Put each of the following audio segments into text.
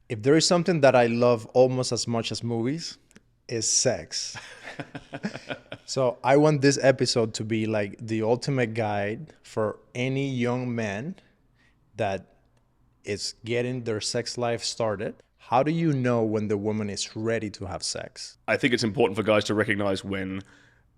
If there is something that I love almost as much as movies, is sex. So I want this episode to be like the ultimate guide for any young man that is getting their sex life started. How do you know when the woman is ready to have sex? I think it's important for guys to recognize when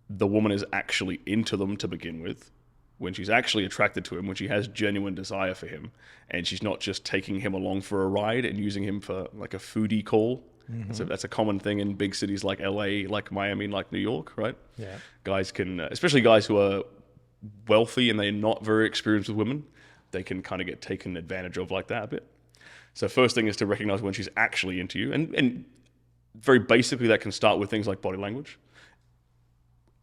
the woman is actually into them to begin with, when she's actually attracted to him, when she has genuine desire for him, and she's not just taking him along for a ride and using him for like a foodie call. That's a common thing in big cities like LA, like Miami, like New York, right? Yeah. Guys can, especially guys who are wealthy and they're not very experienced with women, they can kind of get taken advantage of like that a bit. So first thing is to recognize when she's actually into you. And very basically that can start with things like body language.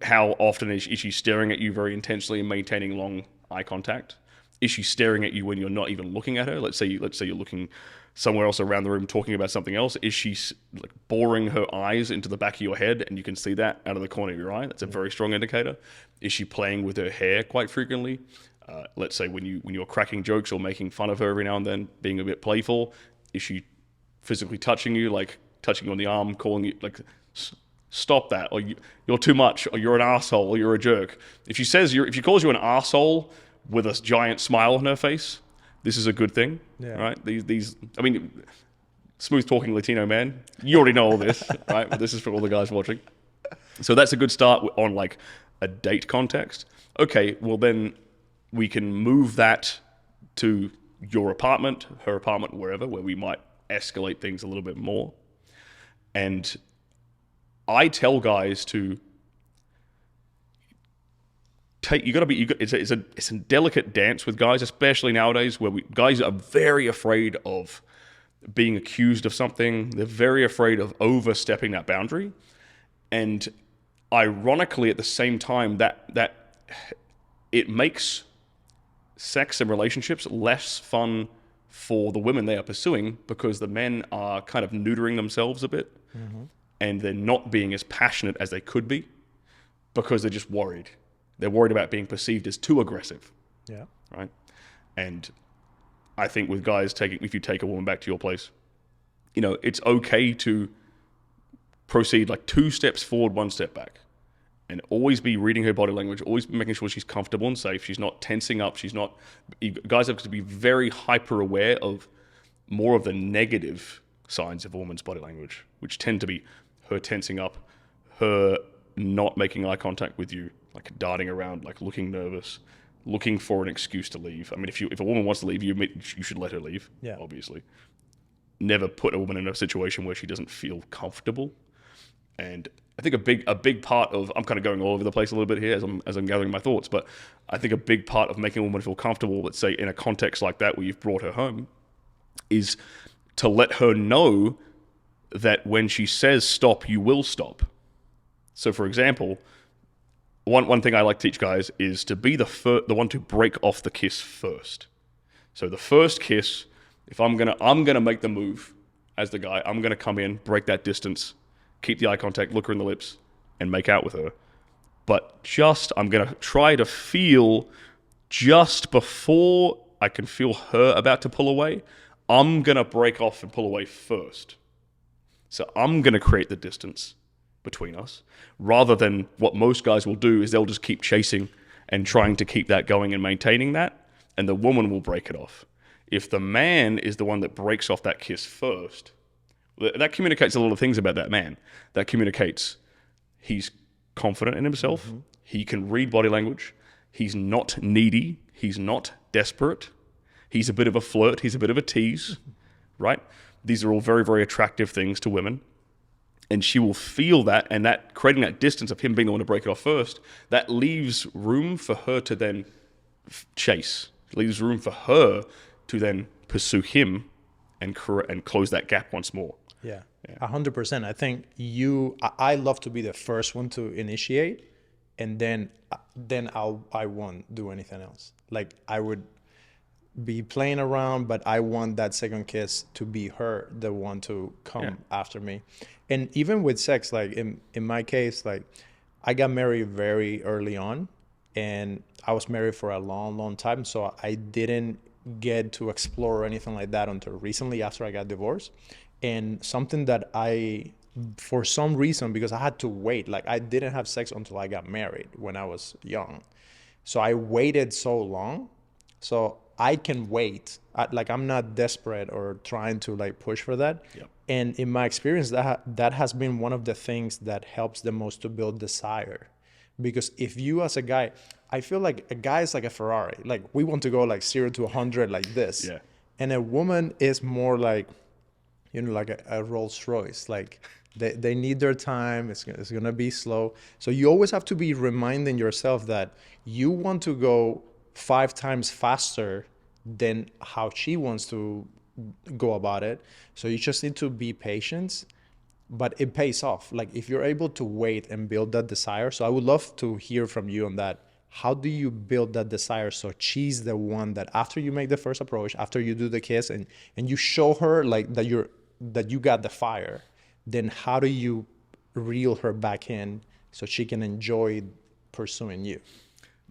How often is she staring at you very intensely and maintaining long eye contact? Is she staring at you when you're not even looking at her? Let's say you're looking somewhere else around the room talking about something else. Is she like boring her eyes into the back of your head and you can see that out of the corner of your eye? That's a very strong indicator. Is she playing with her hair quite frequently? Let's say when you're cracking jokes or making fun of her every now and then, being a bit playful. Is she physically touching you, like touching you on the arm, calling you like, stop that, or you're too much, or you're an asshole, or you're a jerk. If she calls you an asshole with a giant smile on her face, this is a good thing, right? I mean, smooth talking Latino man, you already know all this, right? But this is for all the guys watching. So that's a good start on like a date context. Okay, well then we can move that to your apartment, her apartment, wherever, where we might escalate things a little bit more. And I tell guys to it's a delicate dance with guys, especially nowadays, where guys are very afraid of being accused of something. They're very afraid of overstepping that boundary. And ironically, at the same time, that it makes sex and relationships less fun for the women they are pursuing, because the men are kind of neutering themselves a bit. And they're not being as passionate as they could be because they're just worried. They're worried about being perceived as too aggressive. Yeah. Right? And I think with guys, if you take a woman back to your place, it's okay to proceed like 2 steps forward, 1 step back. And always be reading her body language, always be making sure she's comfortable and safe. She's not tensing up. Guys have to be very hyper aware of more of the negative signs of a woman's body language, which tend to be her tensing up, her not making eye contact with you, like darting around, like looking nervous, looking for an excuse to leave. I mean, if a woman wants to leave, you should let her leave, obviously. Never put a woman in a situation where she doesn't feel comfortable. And I think a big part of, I'm kind of going all over the place a little bit here as I'm gathering my thoughts, but I think a big part of making a woman feel comfortable, let's say in a context like that where you've brought her home, is to let her know that when she says stop, you will stop. So for example, one thing I like to teach guys is to be the one to break off the kiss first. So the first kiss, if I'm gonna make the move as the guy, I'm gonna come in, break that distance, keep the eye contact, look her in the lips, and make out with her. But I'm gonna try to feel just before I can feel her about to pull away, I'm gonna break off and pull away first. So I'm gonna create the distance between us, rather than what most guys will do is they'll just keep chasing and trying to keep that going and maintaining that, and the woman will break it off. If the man is the one that breaks off that kiss first, that communicates a lot of things about that man. That communicates he's confident in himself, he can read body language, he's not needy, he's not desperate, he's a bit of a flirt, he's a bit of a tease, right? These are all very, very attractive things to women. And she will feel that, and that creating that distance of him being the one to break it off first, that leaves room for her to then chase. It leaves room for her to then pursue him and close that gap once more. Yeah, 100%. I think I love to be the first one to initiate, and then I won't do anything else. Like I would be playing around, but I want that second kiss to be her, the one to come after me. And even with sex, like in my case, like I got married very early on, and I was married for a long, long time. So I didn't get to explore or anything like that until recently after I got divorced. And something that I, for some reason, because I had to wait, like I didn't have sex until I got married when I was young. So I waited so long. So I can wait. Like I'm not desperate or trying to like push for that. Yep. And in my experience, that has been one of the things that helps the most to build desire. Because if you as a guy, I feel like a guy is like a Ferrari. Like we want to go like 0 to 100 like this. Yeah. And a woman is more like, you know, like a Rolls Royce. Like they need their time. It's going to be slow. So you always have to be reminding yourself that you want to go 5 times faster than how she wants to go about it. So you just need to be patient, but it pays off. Like if you're able to wait and build that desire. So I would love to hear from you on that. How do you build that desire so she's the one that after you make the first approach, after you do the kiss and you show her like that you got the fire, then how do you reel her back in so she can enjoy pursuing you?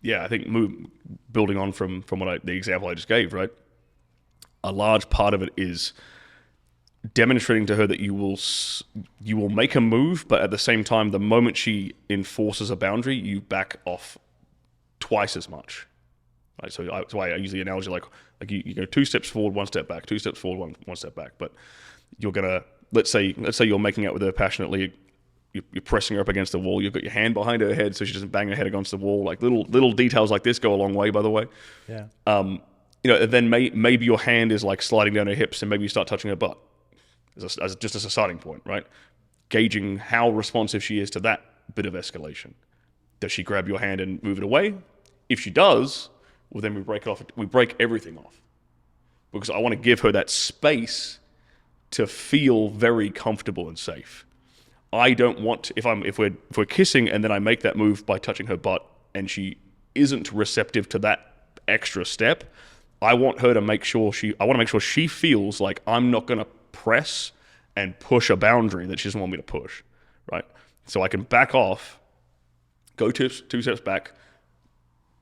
Yeah, I think building on from the example I just gave, right? A large part of it is demonstrating to her that you will make a move, but at the same time, the moment she enforces a boundary, you back off twice as much. Right? So that's why I use the analogy like you go 2 steps forward, 1 step back, 2 steps forward, one step back. But you're gonna let's say you're making out with her passionately. You're pressing her up against the wall. You've got your hand behind her head so she doesn't bang her head against the wall. Like little details like this go a long way, by the way. Yeah. You know, then maybe your hand is like sliding down her hips, and maybe you start touching her butt just as a starting point, right? Gauging how responsive she is to that bit of escalation. Does she grab your hand and move it away? If she does, well, then we break it off. We break everything off because I want to give her that space to feel very comfortable and safe. I don't want if we're kissing and then I make that move by touching her butt and she isn't receptive to that extra step. I want to make sure she feels like I'm not going to press and push a boundary that she doesn't want me to push, right? So I can back off, go 2 steps back,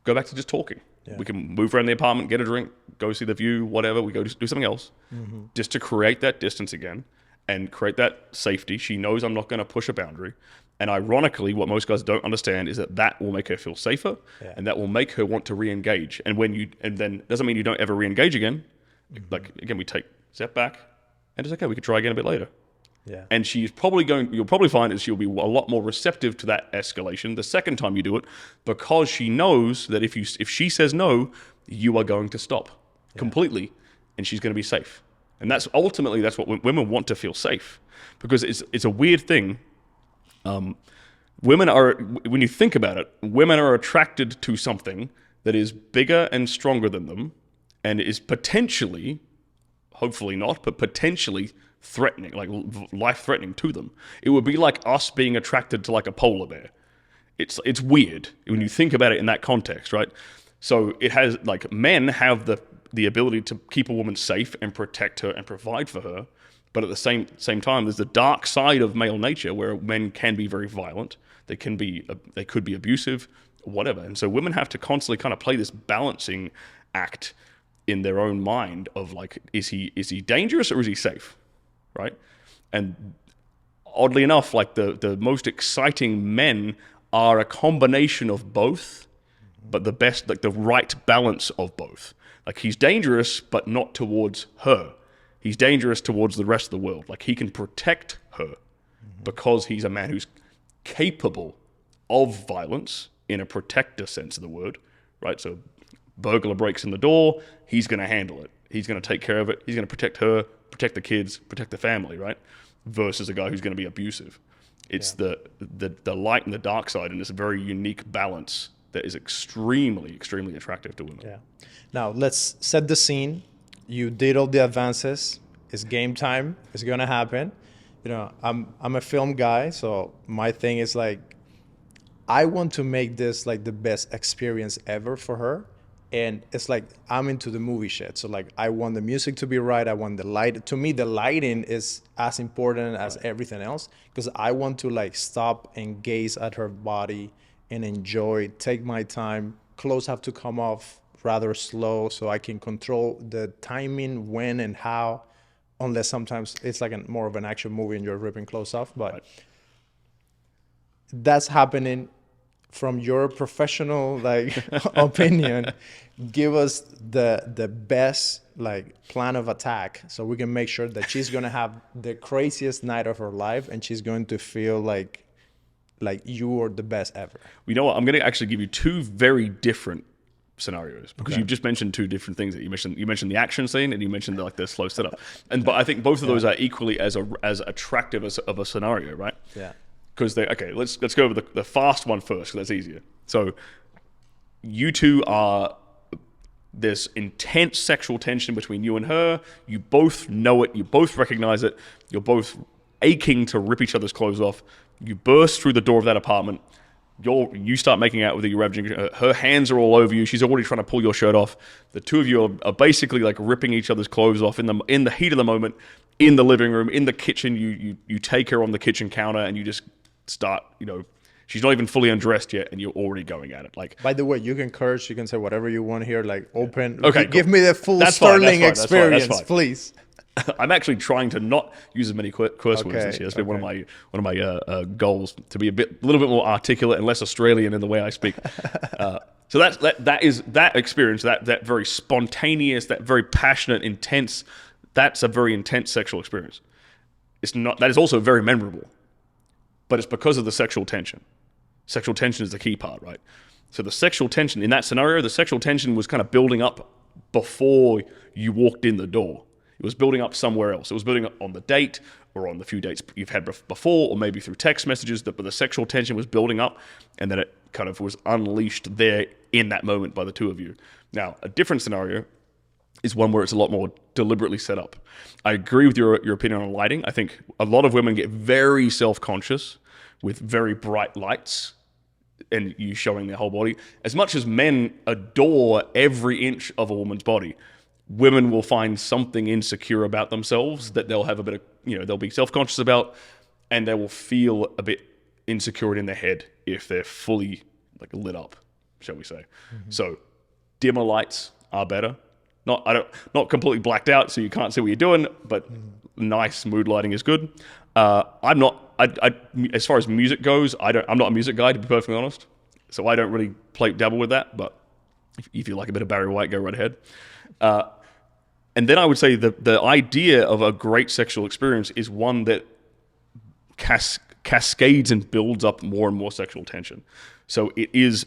go back to just talking. Yeah. We can move around the apartment, get a drink, go see the view, whatever. We go do something else, just to create that distance again and create that safety. She knows I'm not going to push a boundary. And ironically, what most guys don't understand is that will make her feel safer, and that will make her want to re-engage. And then doesn't mean you don't ever re-engage again. Like again, we take a step back, and it's okay. We could try again a bit later. Yeah. And you'll probably find that she'll be a lot more receptive to that escalation the second time you do it, because she knows that if she says no, you are going to stop completely, and she's going to be safe. And that's ultimately what women want, to feel safe, because it's a weird thing. Women are, when you think about it, women are attracted to something that is bigger and stronger than them, and is potentially, hopefully not, but potentially threatening, like life-threatening to them. It would be like us being attracted to like a polar bear. It's weird when you think about it in that context, right? So it has, like, men have the ability to keep a woman safe and protect her and provide for her. But at the same time, there's the dark side of male nature where men can be very violent. They could be abusive, whatever. And so women have to constantly kind of play this balancing act in their own mind of like, is he dangerous or is he safe, right? And oddly enough, like the most exciting men are a combination of both, but the best, like the right balance of both. Like he's dangerous, but not towards her. He's dangerous towards the rest of the world. Like he can protect her because he's a man who's capable of violence in a protector sense of the word, right? So burglar breaks in the door, he's going to handle it. He's going to take care of it. He's going to protect her, protect the kids, protect the family, right? Versus a guy who's going to be abusive. It's the light and the dark side, and it's a very unique balance that is extremely, extremely attractive to women. Yeah. Now let's set the scene. You did all the advances. It's game time. It's gonna happen. You know, I'm a film guy, so my thing is like, I want to make this like the best experience ever for her. And it's like, I'm into the movie shit. So like, I want the music to be right. I want the light. To me, the lighting is as important as everything else, because I want to like stop and gaze at her body and enjoy, take my time. Clothes have to come off rather slow, so I can control the timing, when and how, unless sometimes it's like more of an action movie and you're ripping clothes off. But Right. that's happening. From your professional like opinion, give us the best like plan of attack so we can make sure that she's gonna have the craziest night of her life and she's going to feel like you are the best ever. You know what? I'm going to actually give you two very different scenarios because Okay. you've just mentioned two different things. That you mentioned the action scene and you mentioned the slow setup. But I think both of those are equally as attractive of a scenario, right? Yeah. Because let's go over the fast one first because that's easier. So you two are, there's intense sexual tension between you and her. You both know it. You both recognize it. You're both aching to rip each other's clothes off. You burst through the door of that apartment. You start making out with her. You're ravaging her. Her hands are all over you. She's already trying to pull your shirt off. The two of you are basically like ripping each other's clothes off in the heat of the moment, in the living room, in the kitchen. You take her on the kitchen counter and you just start, she's not even fully undressed yet and you're already going at it. Like, By the way, you can curse, you can say whatever you want here, like open. Okay, Give cool. me the full That's fine, Stirling that's fine, that's experience, fine. please. I'm actually trying to not use as many curse words this year. It's been one of my goals to be a little bit more articulate and less Australian in the way I speak. So that experience, that very spontaneous, that very passionate, intense. That's a very intense sexual experience. That is also very memorable, but it's because of the sexual tension. Sexual tension is the key part, right? So the sexual tension in that scenario, the sexual tension was kind of building up before you walked in the door. It was building up somewhere else. It was building up on the date or on the few dates you've had before, or maybe through text messages. But the sexual tension was building up, and then it kind of was unleashed there in that moment by the two of you. Now, a different scenario is one where it's a lot more deliberately set up. I agree with your opinion on lighting. I think a lot of women get very self-conscious with very bright lights and you showing their whole body. As much as men adore every inch of a woman's body, women will find something insecure about themselves that they'll have a bit of, they'll be self-conscious about, and they will feel a bit insecure in their head if they're fully like lit up, shall we say. Mm-hmm. So dimmer lights are better. Not completely blacked out so you can't see what you're doing, but nice mood lighting is good. As far as music goes, I'm not a music guy, to be perfectly honest. So I don't really dabble with that, but if you like a bit of Barry White, go right ahead. And then I would say the idea of a great sexual experience is one that cascades and builds up more and more sexual tension. So it is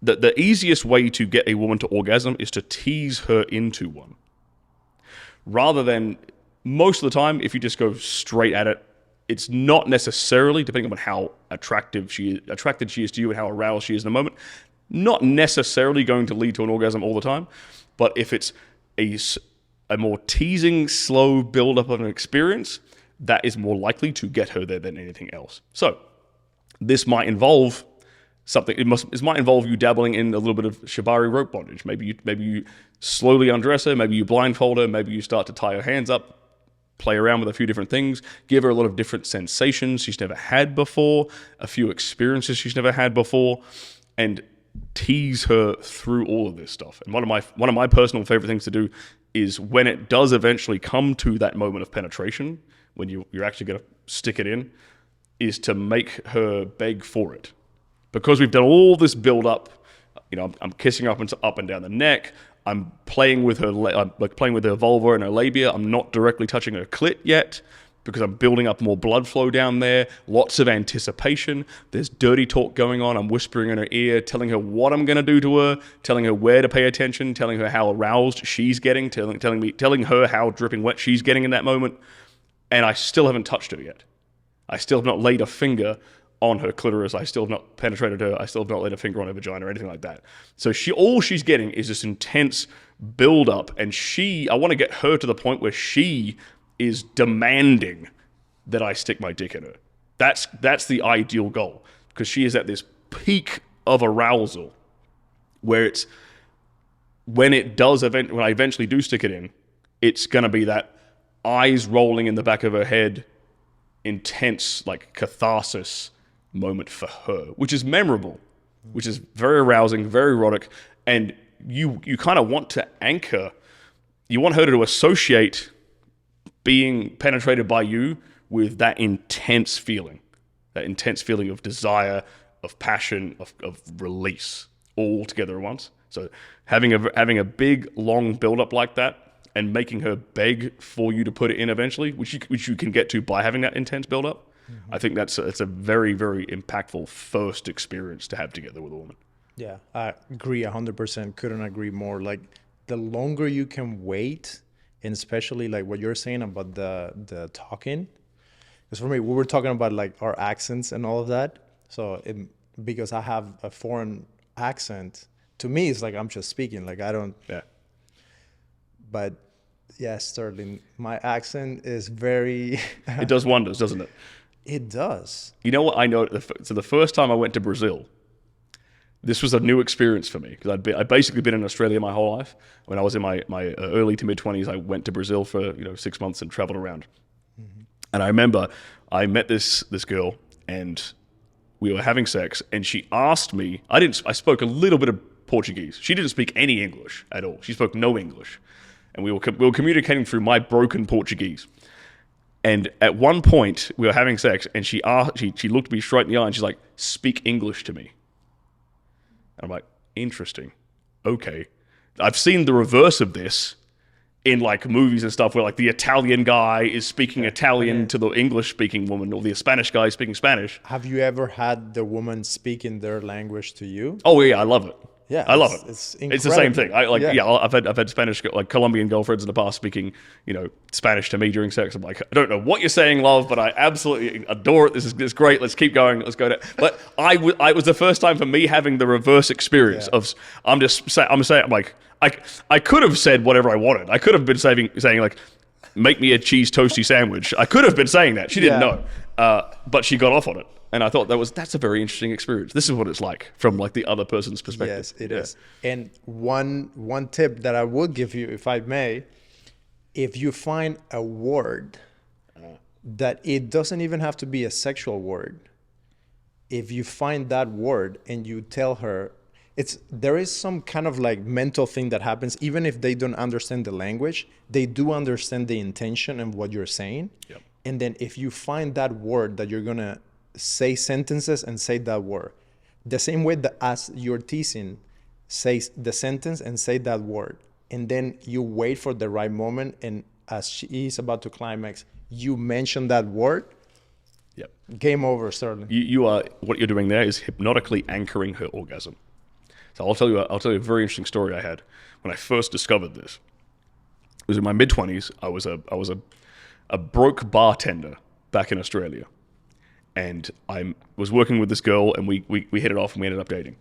the easiest way to get a woman to orgasm is to tease her into one. Rather than, most of the time, if you just go straight at it, it's not necessarily, depending on how attracted she is to you and how aroused she is in the moment, not necessarily going to lead to an orgasm all the time. But if it's a more teasing, slow build-up of an experience, that is more likely to get her there than anything else. So this might involve something. It might involve you dabbling in a little bit of shibari rope bondage. Maybe you slowly undress her. Maybe you blindfold her. Maybe you start to tie her hands up, play around with a few different things, give her a lot of different sensations she's never had before, a few experiences she's never had before, and tease her through all of this stuff. And one of my personal favorite things to do is when it does eventually come to that moment of penetration, when you're actually going to stick it in, is to make her beg for it. Because we've done all this build up, I'm kissing her up and down the neck. I'm playing with her, playing with her vulva and her labia. I'm not directly touching her clit yet because I'm building up more blood flow down there. Lots of anticipation. There's dirty talk going on. I'm whispering in her ear, telling her what I'm going to do to her, telling her where to pay attention, telling her how aroused she's getting, telling her how dripping wet she's getting in that moment. And I still haven't touched her yet. I still have not laid a finger on her clitoris. I still have not penetrated her. I still have not laid a finger on her vagina or anything like that. So all she's getting is this intense build up, and I want to get her to the point where she is demanding that I stick my dick in her. That's the ideal goal, because she is at this peak of arousal where it's when I eventually do stick it in, it's going to be that eyes rolling in the back of her head, intense like catharsis moment for her, which is memorable, which is very arousing, very erotic, and you kind of want to anchor, you want her to associate being penetrated by you with that intense feeling of desire, of passion, of release, all together at once. So having a big, long build-up like that and making her beg for you to put it in eventually, which you can get to by having that intense build-up, I think it's a very, very impactful first experience to have together with a woman. Yeah, I agree 100%. Couldn't agree more. Like, the longer you can wait, and especially like what you're saying about the talking, because for me, we were talking about like our accents and all of that. So because I have a foreign accent, to me, it's like I'm just speaking. Like, I don't. Yeah. But yeah, Sterling, my accent is very. It does wonders, doesn't it? It does. You know what I know? So the first time I went to Brazil, this was a new experience for me, because I'd basically been in Australia my whole life. When I was in my early to mid 20s, I went to Brazil for 6 months and traveled around. And I remember I met this girl, and we were having sex, and she asked me. I spoke a little bit of Portuguese. She didn't speak any English at all. She spoke no English, and we were communicating through my broken Portuguese. And at one point, we were having sex, and she looked me straight in the eye, and she's like, "Speak English to me." And I'm like, interesting. Okay. I've seen the reverse of this in like movies and stuff, where like the Italian guy is speaking Italian to the English-speaking woman, or the Spanish guy is speaking Spanish. Have you ever had the woman speak in their language to you? Oh yeah, I love it. Yeah, I love it. It's the same thing. I've had Spanish, like Colombian girlfriends in the past speaking, Spanish to me during sex. I'm like, I don't know what you're saying, love, but I absolutely adore it. This is great. Let's keep going. Let's go. But I was the first time for me having the reverse experience of I'm like, I could have said whatever I wanted. I could have been saying like, make me a cheese toasty sandwich. I could have been saying that. She didn't know, but she got off on it. And I thought that's a very interesting experience. This is what it's like from like the other person's perspective. Yes, it is. And one tip that I would give you, if I may, if you find a word that it doesn't even have to be a sexual word. If you find that word and you tell her, there is some kind of like mental thing that happens, even if they don't understand the language, they do understand the intention and what you're saying. Yep. And then if you find that word that you're gonna say sentences and say that word, the same way that as you're teasing, say the sentence and say that word, and then you wait for the right moment, and as she is about to climax, you mention that word. Yep. Game over, Sterling. You are, what you're doing there is hypnotically anchoring her orgasm. So I'll tell you a very interesting story I had when I first discovered this. It was in my mid-20s. I was a broke bartender back in Australia. And I was working with this girl, and we hit it off, and we ended up dating.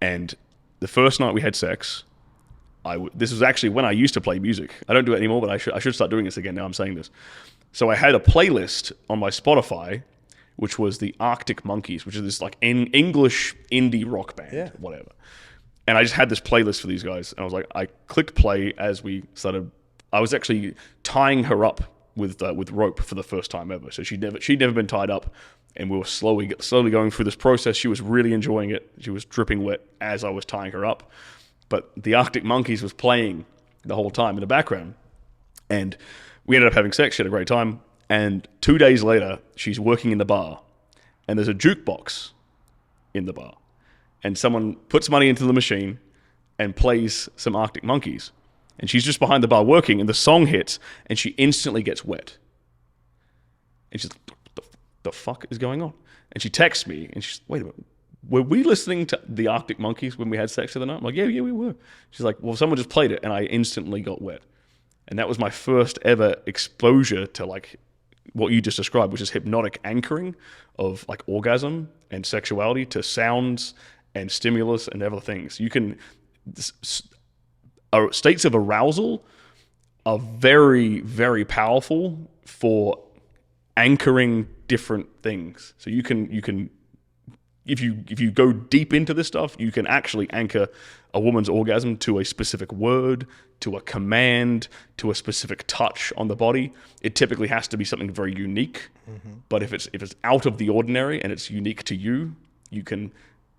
And the first night we had sex, this was actually when I used to play music. I don't do it anymore, but I should start doing this again now I'm saying this. So I had a playlist on my Spotify, which was the Arctic Monkeys, which is this like English indie rock band, whatever. And I just had this playlist for these guys, and I was like, I clicked play as we started. I was actually tying her up with rope for the first time ever. So she'd never been tied up, and we were slowly going through this process. She was really enjoying it. She was dripping wet as I was tying her up, but the Arctic Monkeys was playing the whole time in the background, and we ended up having sex. She had a great time, and 2 days later, she's working in the bar, and there's a jukebox in the bar, and someone puts money into the machine and plays some Arctic Monkeys. And she's just behind the bar working, and the song hits, and she instantly gets wet. And she's like, the fuck is going on? And she texts me, and she's, wait a minute, were we listening to the Arctic Monkeys when we had sex the other night? I'm like, yeah, we were. She's like, well, someone just played it, and I instantly got wet. And that was my first ever exposure to like what you just described, which is hypnotic anchoring of like orgasm and sexuality to sounds and stimulus and other things. You can... states of arousal are very, very powerful for anchoring different things. So you can, if you go deep into this stuff, you can actually anchor a woman's orgasm to a specific word, to a command, to a specific touch on the body. It typically has to be something very unique. Mm-hmm. But if it's out of the ordinary and it's unique to you, you can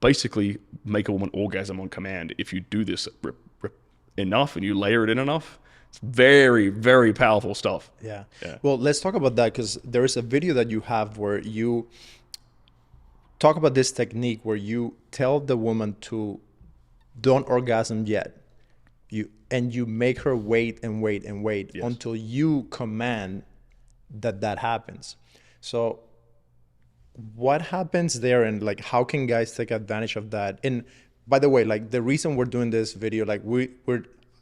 basically make a woman orgasm on command if you do this enough and you layer it in enough. It's very, very powerful stuff. Yeah. Yeah. Well, let's talk about that, because there is a video that you have where you talk about this technique where you tell the woman to don't orgasm yet. You make her wait and wait and wait Yes. until you command that happens. So what happens there, and like how can guys take advantage of that? And by the way, like the reason we're doing this video, like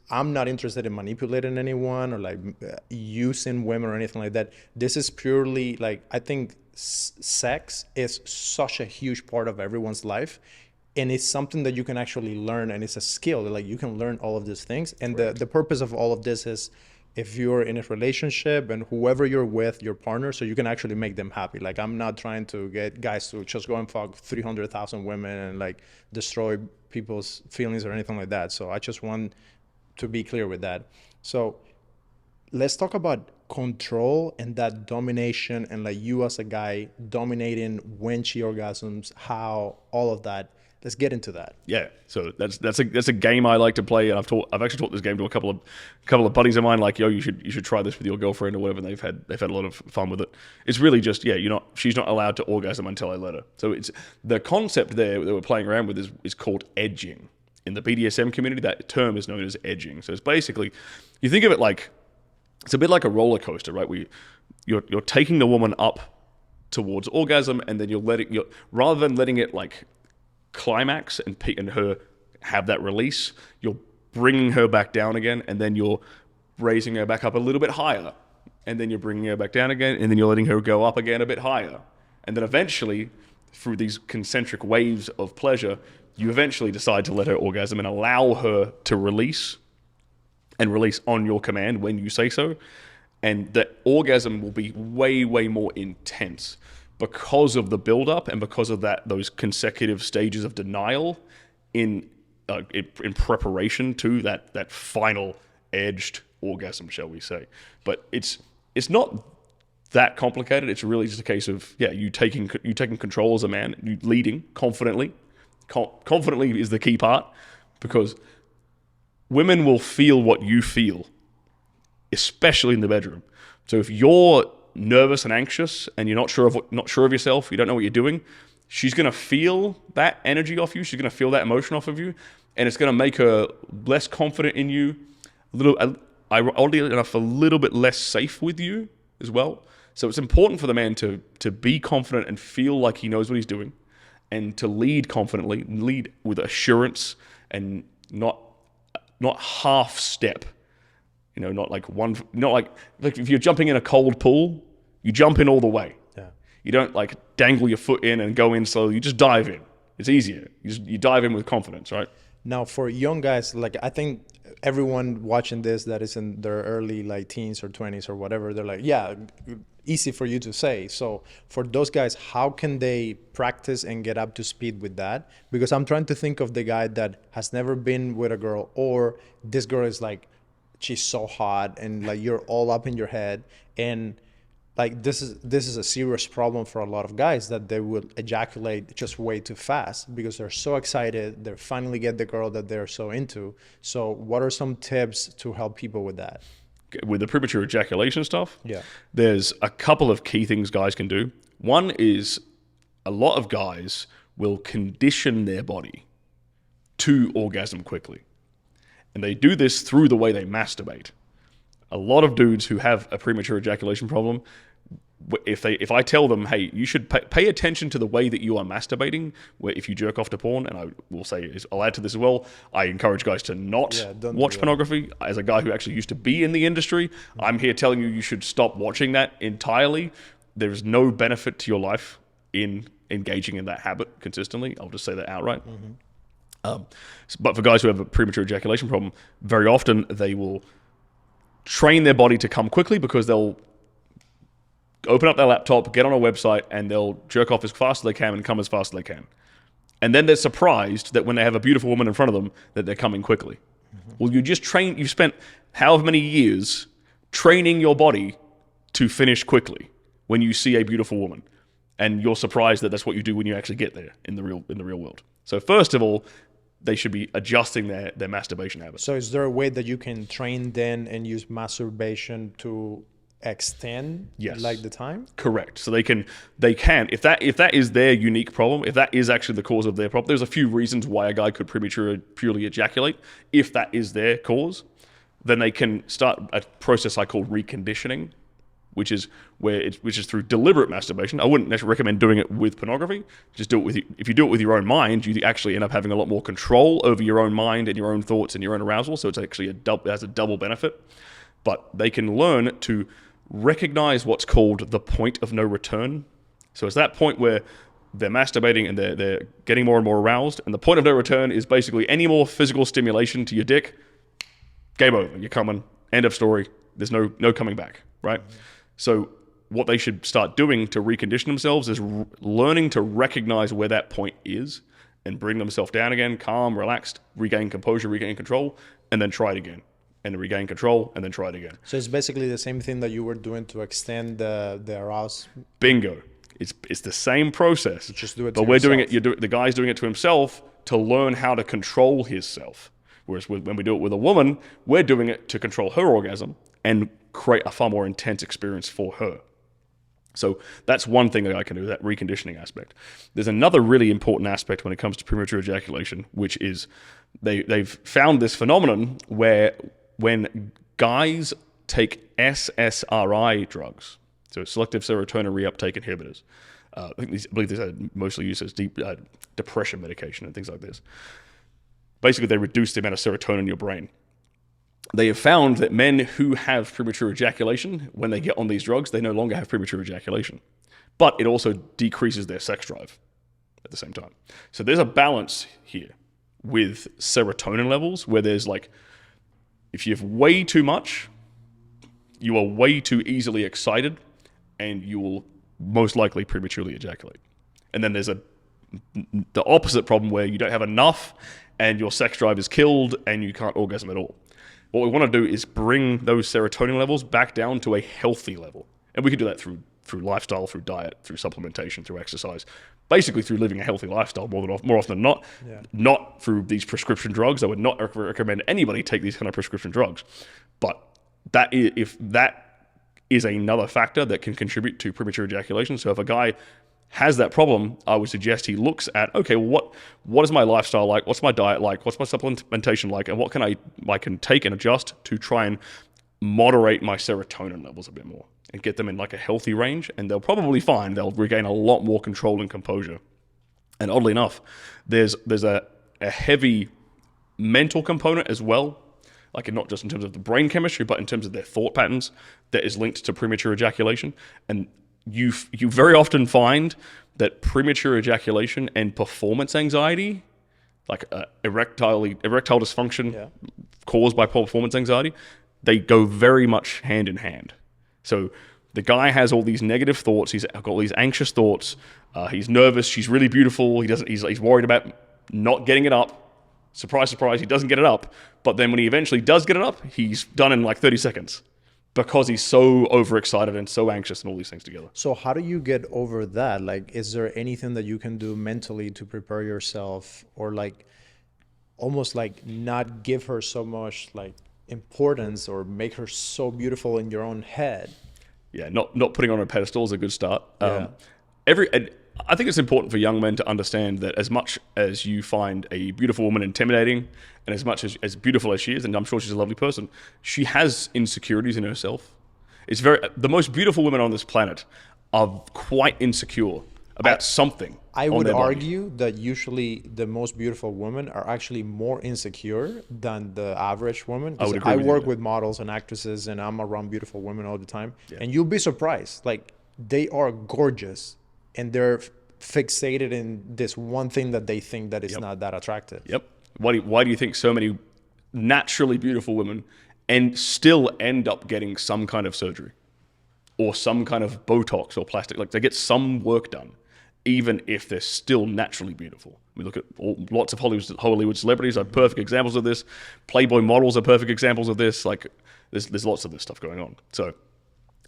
I'm not interested in manipulating anyone or like using women or anything like that. This is purely like, I think sex is such a huge part of everyone's life, and it's something that you can actually learn, and it's a skill. Like you can learn all of these things. And the purpose of all of this is, if you're in a relationship and whoever you're with, your partner, so you can actually make them happy. Like I'm not trying to get guys to just go and fuck 300,000 women and like destroy people's feelings or anything like that. So I just want to be clear with that. So let's talk about control and that domination, and like you as a guy dominating when she orgasms, how all of that. Let's get into that. Yeah, so that's a game I like to play, and I've actually taught this game to a couple of buddies of mine. Like, yo, you should try this with your girlfriend or whatever. And they've had a lot of fun with it. It's really just, yeah, she's not allowed to orgasm until I let her. So it's the concept there that we're playing around with is called edging. In the BDSM community, that term is known as edging. So it's basically, you think of it like, it's a bit like a roller coaster, right? Where you're taking the woman up towards orgasm, and then rather than letting it like climax and her have that release, you're bringing her back down again, and then you're raising her back up a little bit higher, and then you're bringing her back down again, and then you're letting her go up again a bit higher, and then eventually, through these concentric waves of pleasure, you eventually decide to let her orgasm and allow her to release on your command when you say so, and the orgasm will be way, way more intense because of the build-up and because of those consecutive stages of denial in preparation to that final edged orgasm, shall we say. But it's not that complicated. It's really just a case of, yeah, you taking control as a man, you leading confidently. Confidently is the key part, because women will feel what you feel, especially in the bedroom. So if you're nervous and anxious and you're not sure of yourself, you don't know what you're doing, she's going to feel that energy off you, she's going to feel that emotion off of you, and it's going to make her less confident in you, oddly enough, a little bit less safe with you as well. So it's important for the man to be confident and feel like he knows what he's doing, and to lead confidently, lead with assurance, and not half step. Not like if you're jumping in a cold pool, you jump in all the way. Yeah. You don't like dangle your foot in and go in slowly. You just dive in. It's easier. You dive in with confidence, right? Now, for young guys, like I think everyone watching this that is in their early like teens or 20s or whatever, they're like, yeah, easy for you to say. So for those guys, how can they practice and get up to speed with that? Because I'm trying to think of the guy that has never been with a girl, or this girl is like, she's so hot and like you're all up in your head, and like this is a serious problem for a lot of guys, that they will ejaculate just way too fast because they're so excited, they finally get the girl that they're so into. So what are some tips to help people with that? With the premature ejaculation stuff, Yeah, there's a couple of key things guys can do. One is, a lot of guys will condition their body to orgasm quickly. And they do this through the way they masturbate. A lot of dudes who have a premature ejaculation problem, if I tell them, hey, you should pay attention to the way that you are masturbating, where if you jerk off to porn, and I will say, I'll add to this as well, I encourage guys to not watch pornography. As a guy who actually used to be in the industry, I'm here telling you should stop watching that entirely. There's no benefit to your life in engaging in that habit consistently. I'll just say that outright. But for guys who have a premature ejaculation problem, very often they will train their body to come quickly, because they'll open up their laptop, get on a website, and they'll jerk off as fast as they can and come as fast as they can. And then they're surprised that when they have a beautiful woman in front of them, that they're coming quickly. Well, you spent however many years training your body to finish quickly when you see a beautiful woman. And you're surprised that that's what you do when you actually get there in the real world. So first of all, they should be adjusting their masturbation habits. So is there a way that you can train then and use masturbation to extend like the time? Correct. So they can if that is their unique problem, if that is actually the cause of their problem, there's a few reasons why a guy could purely ejaculate. If that is their cause, then they can start a process I call reconditioning, which is through deliberate masturbation. I wouldn't necessarily recommend doing it with pornography. Just do it with if you do it with your own mind, you actually end up having a lot more control over your own mind and your own thoughts and your own arousal. So it's actually it has a double benefit. But they can learn to recognize what's called the point of no return. So it's that point where they're masturbating and they're getting more and more aroused, and the point of no return is basically any more physical stimulation to your dick, game over. You're coming. End of story. There's no coming back, right? So what they should start doing to recondition themselves is learning to recognize where that point is and bring themselves down again, calm, relaxed, regain composure, regain control, and then try it again. And regain control, and then try it again. So it's basically the same thing that you were doing to extend the arousal. Bingo. It's the same process. You just do it but we're doing it. The guy's doing it to himself to learn how to control himself. Whereas when we do it with a woman, we're doing it to control her orgasm and create a far more intense experience for her. So that's one thing that I can do, that reconditioning aspect. There's another really important aspect when it comes to premature ejaculation, which is they've found this phenomenon where when guys take SSRI drugs, so selective serotonin reuptake inhibitors, I believe these are mostly used as depression medication and things like this. Basically, they reduce the amount of serotonin in your brain. They have found that men who have premature ejaculation, when they get on these drugs, they no longer have premature ejaculation. But it also decreases their sex drive at the same time. So there's a balance here with serotonin levels where there's like, if you have way too much, you are way too easily excited and you will most likely prematurely ejaculate. And then there's the opposite problem where you don't have enough and your sex drive is killed and you can't orgasm at all. What we want to do is bring those serotonin levels back down to a healthy level. And we can do that through lifestyle, through diet, through supplementation, through exercise, basically through living a healthy lifestyle more often than not, not through these prescription drugs. I would not recommend anybody take these kind of prescription drugs. But if that is another factor that can contribute to premature ejaculation. So if a guy has that problem, I would suggest he looks at, okay, well, what is my lifestyle like? What's my diet like? What's my supplementation like? And what can I can take and adjust to try and moderate my serotonin levels a bit more and get them in like a healthy range. And they'll probably find they'll regain a lot more control and composure. And oddly enough, there's a heavy mental component as well, like not just in terms of the brain chemistry, but in terms of their thought patterns that is linked to premature ejaculation. And you very often find that premature ejaculation and performance anxiety, like erectile dysfunction caused by performance anxiety, they go very much hand in hand. So the guy has all these negative thoughts. He's got all these anxious thoughts. He's nervous. She's really beautiful. He's worried about not getting it up. Surprise, surprise, he doesn't get it up. But then when he eventually does get it up, he's done in like 30 seconds. Because he's so overexcited and so anxious and all these things together. So how do you get over that? Like, is there anything that you can do mentally to prepare yourself, or like almost like not give her so much like importance or make her so beautiful in your own head? Yeah, not putting her on a pedestal is a good start. I think it's important for young men to understand that as much as you find a beautiful woman intimidating, and as much as beautiful as she is, and I'm sure she's a lovely person, she has insecurities in herself. The most beautiful women on this planet are quite insecure about something. I would argue that usually the most beautiful women are actually more insecure than the average woman. I would agree. I work with models and actresses, and I'm around beautiful women all the time. Yeah. And you'll be surprised. Like, they are gorgeous, and they're fixated in this one thing that they think that is not that attractive. Yep. Why do you think so many naturally beautiful women and still end up getting some kind of surgery or some kind of Botox or plastic? Like, they get some work done, even if they're still naturally beautiful. We look at lots of Hollywood celebrities are perfect examples of this. Playboy models are perfect examples of this. Like, there's lots of this stuff going on. So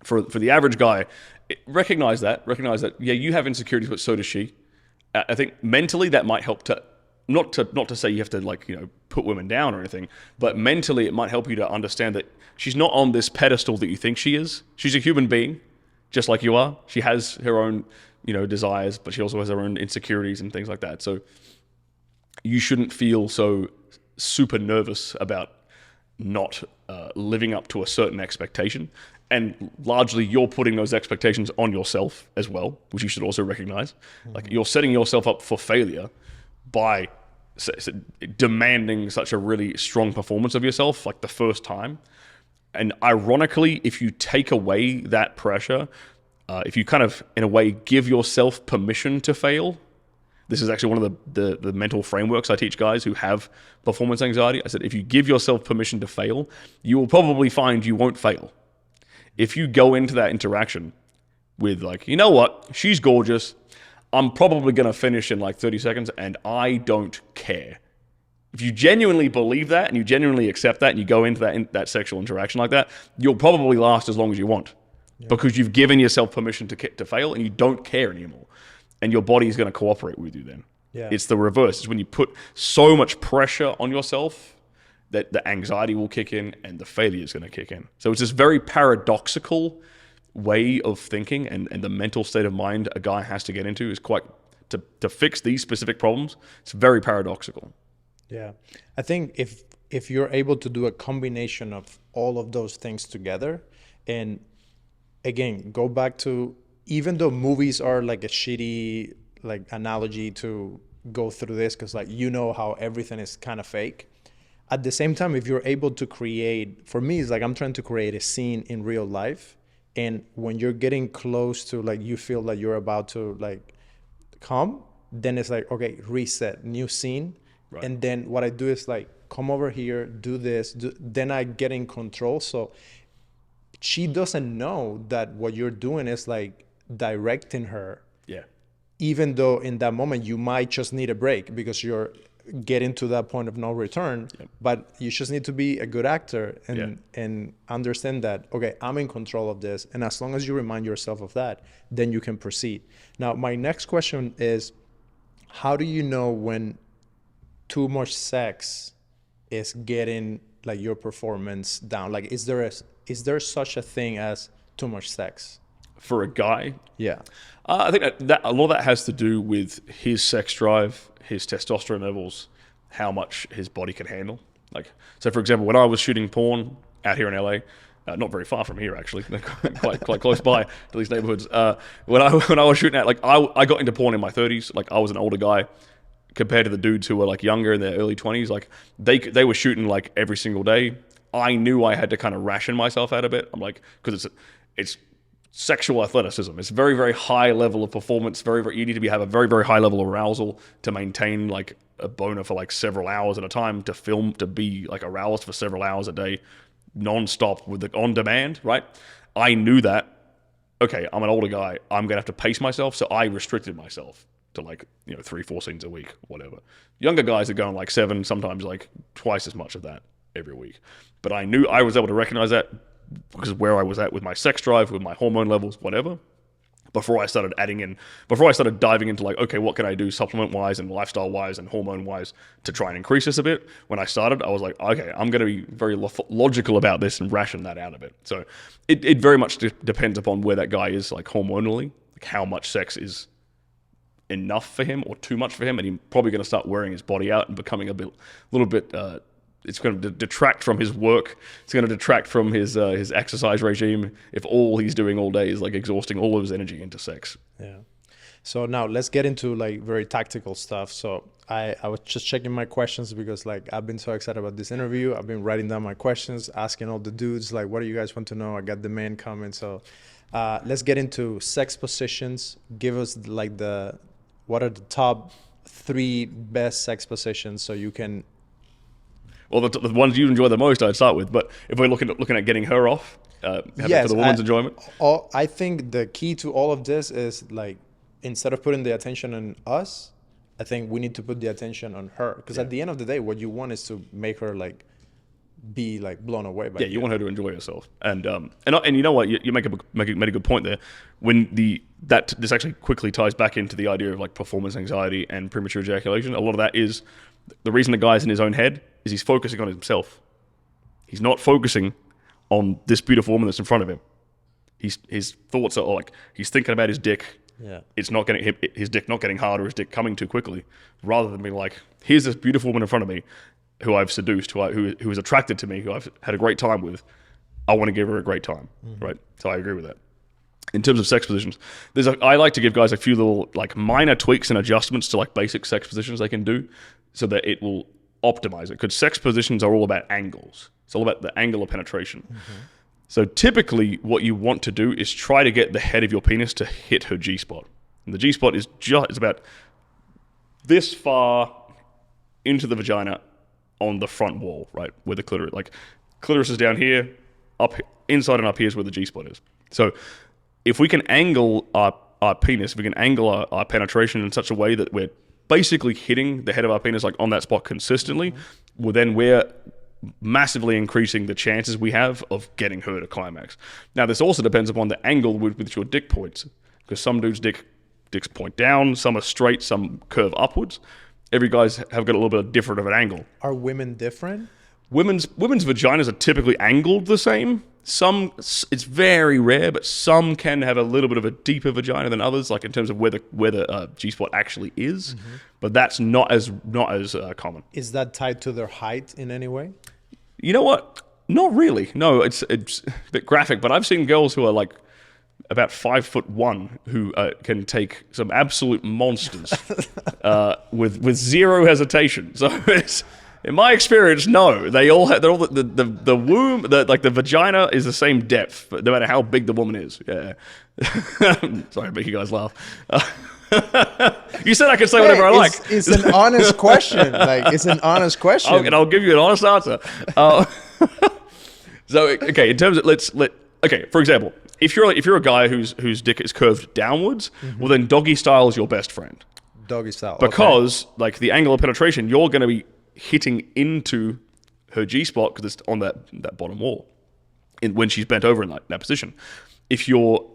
for the average guy, recognize that, yeah, you have insecurities, but so does she. I think mentally that might help to not to say you have to like, you know, put women down or anything, but mentally it might help you to understand that she's not on this pedestal that you think she is. She's a human being, just like you are. She has her own, you know, desires, but she also has her own insecurities and things like that. So you shouldn't feel so super nervous about not living up to a certain expectation. And largely you're putting those expectations on yourself as well, which you should also recognize. Like you're setting yourself up for failure by demanding such a really strong performance of yourself like the first time. And ironically, if you take away that pressure, if you kind of, in a way, give yourself permission to fail, this is actually one of the mental frameworks I teach guys who have performance anxiety. I said, if you give yourself permission to fail, you will probably find you won't fail. If you go into that interaction with like, you know what, she's gorgeous, I'm probably going to finish in like 30 seconds and I don't care. If you genuinely believe that and you genuinely accept that and you go into that sexual interaction like that, you'll probably last as long as you want. Yeah. Because you've given yourself permission to fail and you don't care anymore. And your body is going to cooperate with you then. Yeah. It's the reverse. It's when you put so much pressure on yourself that the anxiety will kick in and the failure is going to kick in. So it's this very paradoxical way of thinking and the mental state of mind a guy has to get into is quite, to fix these specific problems, it's very paradoxical. Yeah. I think if you're able to do a combination of all of those things together, and again, go back to, even though movies are like a shitty like analogy to go through this, because like, you know how everything is kind of fake. At the same time, if you're able to create, for me, it's like I'm trying to create a scene in real life. And when you're getting close to like, you feel like you're about to like come, then it's like, okay, reset, new scene. Right. And then what I do is like, come over here, do this, then I get in control. So she doesn't know that what you're doing is like directing her. Yeah. Even though in that moment you might just need a break because you're getting to that point of no return. Yep. But you just need to be a good actor and understand that, okay, I'm in control of this. And as long as you remind yourself of that, then you can proceed. Now, my next question is, how do you know when too much sex is getting like your performance down? Like, is there such a thing as too much sex? For a guy? Yeah. I think that a lot of that has to do with his sex drive, his testosterone levels, how much his body can handle. Like, so for example, when I was shooting porn out here in LA, not very far from here actually, quite close by to these neighborhoods. When I was shooting out, like I got into porn in my 30s. Like I was an older guy compared to the dudes who were like younger in their early 20s. Like they were shooting like every single day. I knew I had to kind of ration myself out a bit. I'm like, because it's sexual athleticism. It's very, very high level of performance. You need to have a very, very high level of arousal to maintain like a boner for like several hours at a time, to be like aroused for several hours a day, non-stop with the on demand, right? I knew that, okay, I'm an older guy. I'm going to have to pace myself. So I restricted myself to like, 3-4 scenes a week, whatever. Younger guys are going like 7, sometimes like twice as much of that every week. But I knew I was able to recognize that because of where I was at with my sex drive, with my hormone levels, whatever, before I started diving into like, okay, what can I do supplement-wise and lifestyle-wise and hormone-wise to try and increase this a bit? When I started, I was like, okay, I'm going to be very logical about this and ration that out a bit. So it very much depends upon where that guy is, like hormonally, like how much sex is enough for him or too much for him, and he's probably going to start wearing his body out and becoming a little bit it's going to detract from his work. It's going to detract from his exercise regime if all he's doing all day is like exhausting all of his energy into sex. Yeah. So now let's get into like very tactical stuff. So I was just checking my questions because like I've been so excited about this interview. I've been writing down my questions, asking all the dudes like, what do you guys want to know? I got the man coming. So let's get into sex positions. Give us like what are the top 3 best sex positions so you can. Well, the ones you enjoy the most, I'd start with. But if we're looking at getting her off, for the woman's enjoyment. I think the key to all of this is like, instead of putting the attention on us, I think we need to put the attention on her. Because at the end of the day, what you want is to make her like be like blown away by you want her to enjoy herself. And you know what? You made a good point there. When the that this actually quickly ties back into the idea of like performance anxiety and premature ejaculation. A lot of that is the reason the guy's in his own head is he's focusing on himself. He's not focusing on this beautiful woman that's in front of him. His thoughts are like he's thinking about his dick. Yeah. It's not getting his dick not getting hard or his dick coming too quickly, rather than being like, here's this beautiful woman in front of me who I've seduced, who is attracted to me, who I've had a great time with. I want to give her a great time, right? So I agree with that. In terms of sex positions, I like to give guys a few little like minor tweaks and adjustments to like basic sex positions they can do so that it will optimize it. Because sex positions are all about angles. It's all about the angle of penetration. So typically what you want to do is try to get the head of your penis to hit her G-spot. And the G-spot is it's about this far into the vagina on the front wall, right? Where the clitoris, like clitoris is down here, up inside and up here is where the G-spot is. So if we can angle our penis, if we can angle our penetration in such a way that we're basically hitting the head of our penis like on that spot consistently, well then we're massively increasing the chances we have of getting her to climax. Now this also depends upon the angle with which your dick points, because some dudes' dicks point down, some are straight, some curve upwards. Every guy's have got a little bit different of an angle. Are women different? Women's vaginas are typically angled the same. Some, it's very rare, but some can have a little bit of a deeper vagina than others, like in terms of where the G-spot actually is. But that's not as common. Is that tied to their height in any way? You know what? Not really. No, it's a bit graphic, but I've seen girls who are like about 5'1" who can take some absolute monsters with zero hesitation. So it's, in my experience, no. They're all the womb, the vagina is the same depth, no matter how big the woman is. Yeah. Sorry to make you guys laugh. You said I could say whatever I like. It's an honest question. Like, it's an honest question. And I'll give you an honest answer. So, okay, in terms of okay, for example, if you're a guy whose dick is curved downwards, well then doggy style is your best friend. Doggy style. Because like the angle of penetration, you're going to be hitting into her G-spot because it's on that bottom wall when she's bent over in that position. If your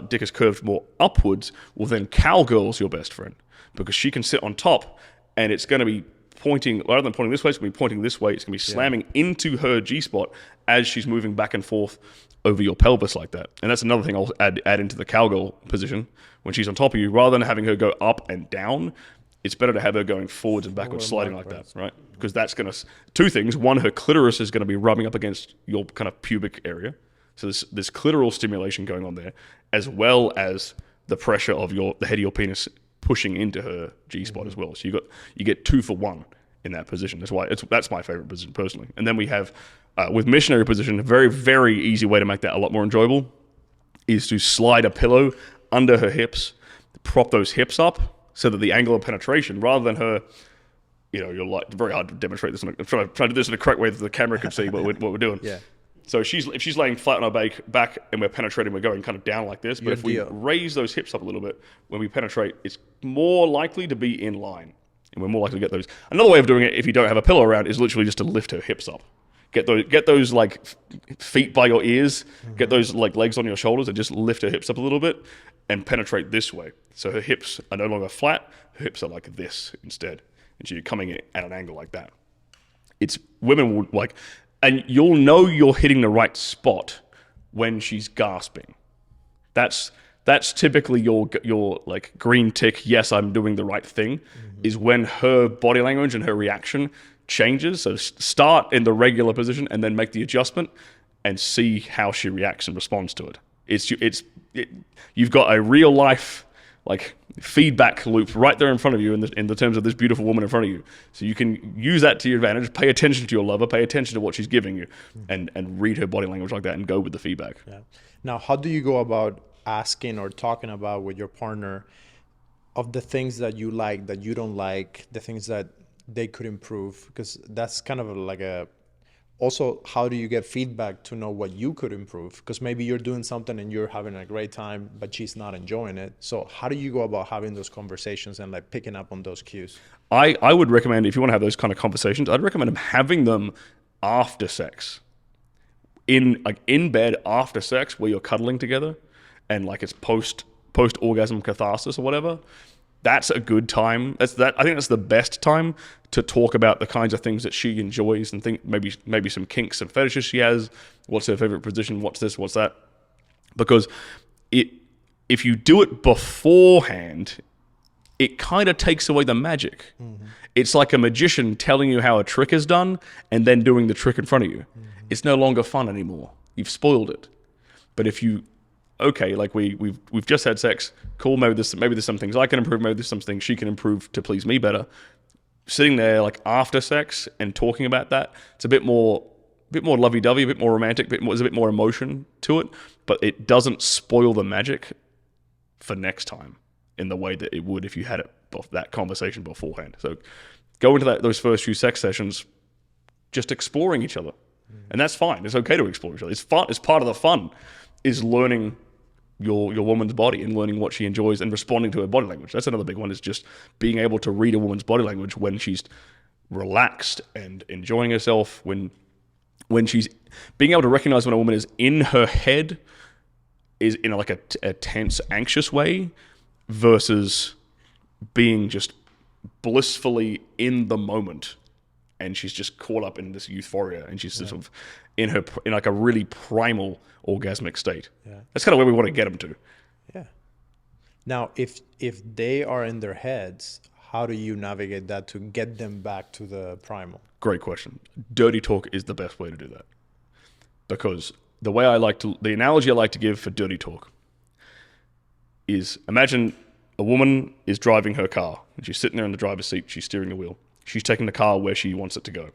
dick is curved more upwards, well then cowgirl's your best friend because she can sit on top and it's going to be pointing, rather than pointing this way, it's going to be pointing this way. It's going to be slamming into her G-spot as she's moving back and forth over your pelvis like that. And that's another thing I'll add into the cowgirl position. When she's on top of you, rather than having her go up and down, it's better to have her going forwards and backwards, sliding like that, right? Because that's going to, two things. One, her clitoris is going to be rubbing up against your kind of pubic area. So there's clitoral stimulation going on there, as well as the pressure of the head of your penis pushing into her G-spot as well. So you get 2 for 1 in that position. That's my favorite position personally. And then we have, with missionary position, a very, very easy way to make that a lot more enjoyable is to slide a pillow under her hips, prop those hips up so that the angle of penetration, rather than her, you're like, very hard to demonstrate this. I'm trying to do this in a correct way that the camera can see what we're doing. Yeah. So if she's laying flat on her back and we're penetrating, we're going kind of down like this. But if we raise those hips up a little bit, when we penetrate, it's more likely to be in line. And we're more likely to get those. Another way of doing it, if you don't have a pillow around, is literally just to lift her hips up. Get those like feet by your ears, get those like legs on your shoulders and just lift her hips up a little bit and penetrate this way. So her hips are no longer flat, her hips are like this instead. And so you're coming in at an angle like that. Women would like, and you'll know you're hitting the right spot when she's gasping. That's typically your like green tick, yes, I'm doing the right thing, is when her body language and her reaction changes. So start in the regular position and then make the adjustment and see how she reacts and responds to it. You've got a real life like feedback loop right there in front of you in the terms of this beautiful woman in front of you. So you can use that to your advantage, pay attention to your lover, pay attention to what she's giving you and read her body language like that and go with the feedback. Yeah. Now, how do you go about asking or talking about with your partner of the things that you like, that you don't like, the things that they could improve? Because that's kind of like also, how do you get feedback to know what you could improve? Because maybe you're doing something and you're having a great time, but she's not enjoying it. So how do you go about having those conversations and like picking up on those cues? I would recommend, if you want to have those kind of conversations, I'd recommend having them after sex. In bed after sex where you're cuddling together and like it's post post-orgasm catharsis or whatever, that's a good time. I think that's the best time to talk about the kinds of things that she enjoys and think maybe some kinks and fetishes she has. What's her favorite position? What's this? What's that? Because if you do it beforehand, it kind of takes away the magic. Mm-hmm. It's like a magician telling you how a trick is done and then doing the trick in front of you. Mm-hmm. It's no longer fun anymore. You've spoiled it. But if you, okay, like we've just had sex, cool, maybe there's some things I can improve, maybe there's some things she can improve to please me better. Sitting there like after sex and talking about that, it's a bit more lovey-dovey, a bit more romantic, there's a bit more emotion to it, but it doesn't spoil the magic for next time in the way that it would if you had that conversation beforehand. So go into those first few sex sessions just exploring each other. And that's fine. It's okay to explore each other. It's fun. It's part of the fun is learning your woman's body and learning what she enjoys and responding to her body language. That's another big one, is just being able to read a woman's body language when she's relaxed and enjoying herself, when she's being able to recognize when a woman is in her head, is in like a tense, anxious way, versus being just blissfully in the moment and she's just caught up in this euphoria and she's sort of in like a really primal orgasmic state. Yeah. That's kind of where we want to get them to. Yeah. Now, if they are in their heads, how do you navigate that to get them back to the primal? Great question. Dirty talk is the best way to do that. Because the analogy I like to give for dirty talk is, imagine a woman is driving her car and she's sitting there in the driver's seat, she's steering the wheel. She's taking the car where she wants it to go.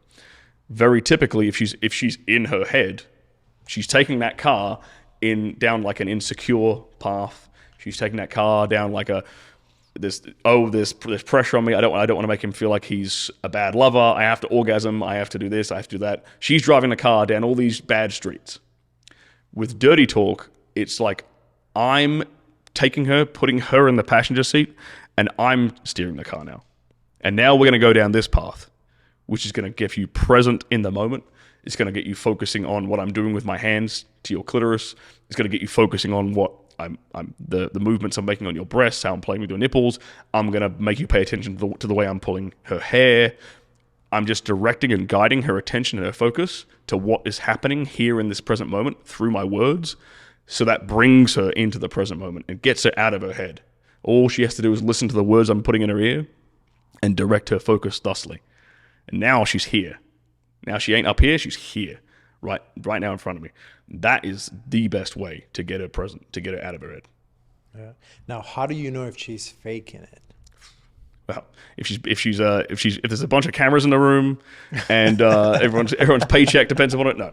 Very typically, if she's in her head, she's taking that car down like an insecure path. She's taking that car down like there's pressure on me. I don't want to make him feel like he's a bad lover. I have to orgasm. I have to do this. I have to do that. She's driving the car down all these bad streets. With dirty talk, it's like I'm taking her, putting her in the passenger seat, and I'm steering the car now. And now we're going to go down this path, which is going to get you present in the moment. It's going to get you focusing on what I'm doing with my hands to your clitoris. It's going to get you focusing on what the movements I'm making on your breasts, how I'm playing with your nipples. I'm going to make you pay attention to the way I'm pulling her hair. I'm just directing and guiding her attention and her focus to what is happening here in this present moment through my words. So that brings her into the present moment and gets her out of her head. All she has to do is listen to the words I'm putting in her ear and direct her focus thusly. And now she's here. Now she ain't up here, she's here, right now in front of me. That is the best way to get her present, to get her out of her head. Yeah. Now, how do you know if she's faking it? Well, if there's a bunch of cameras in the room and everyone's paycheck depends upon it, no.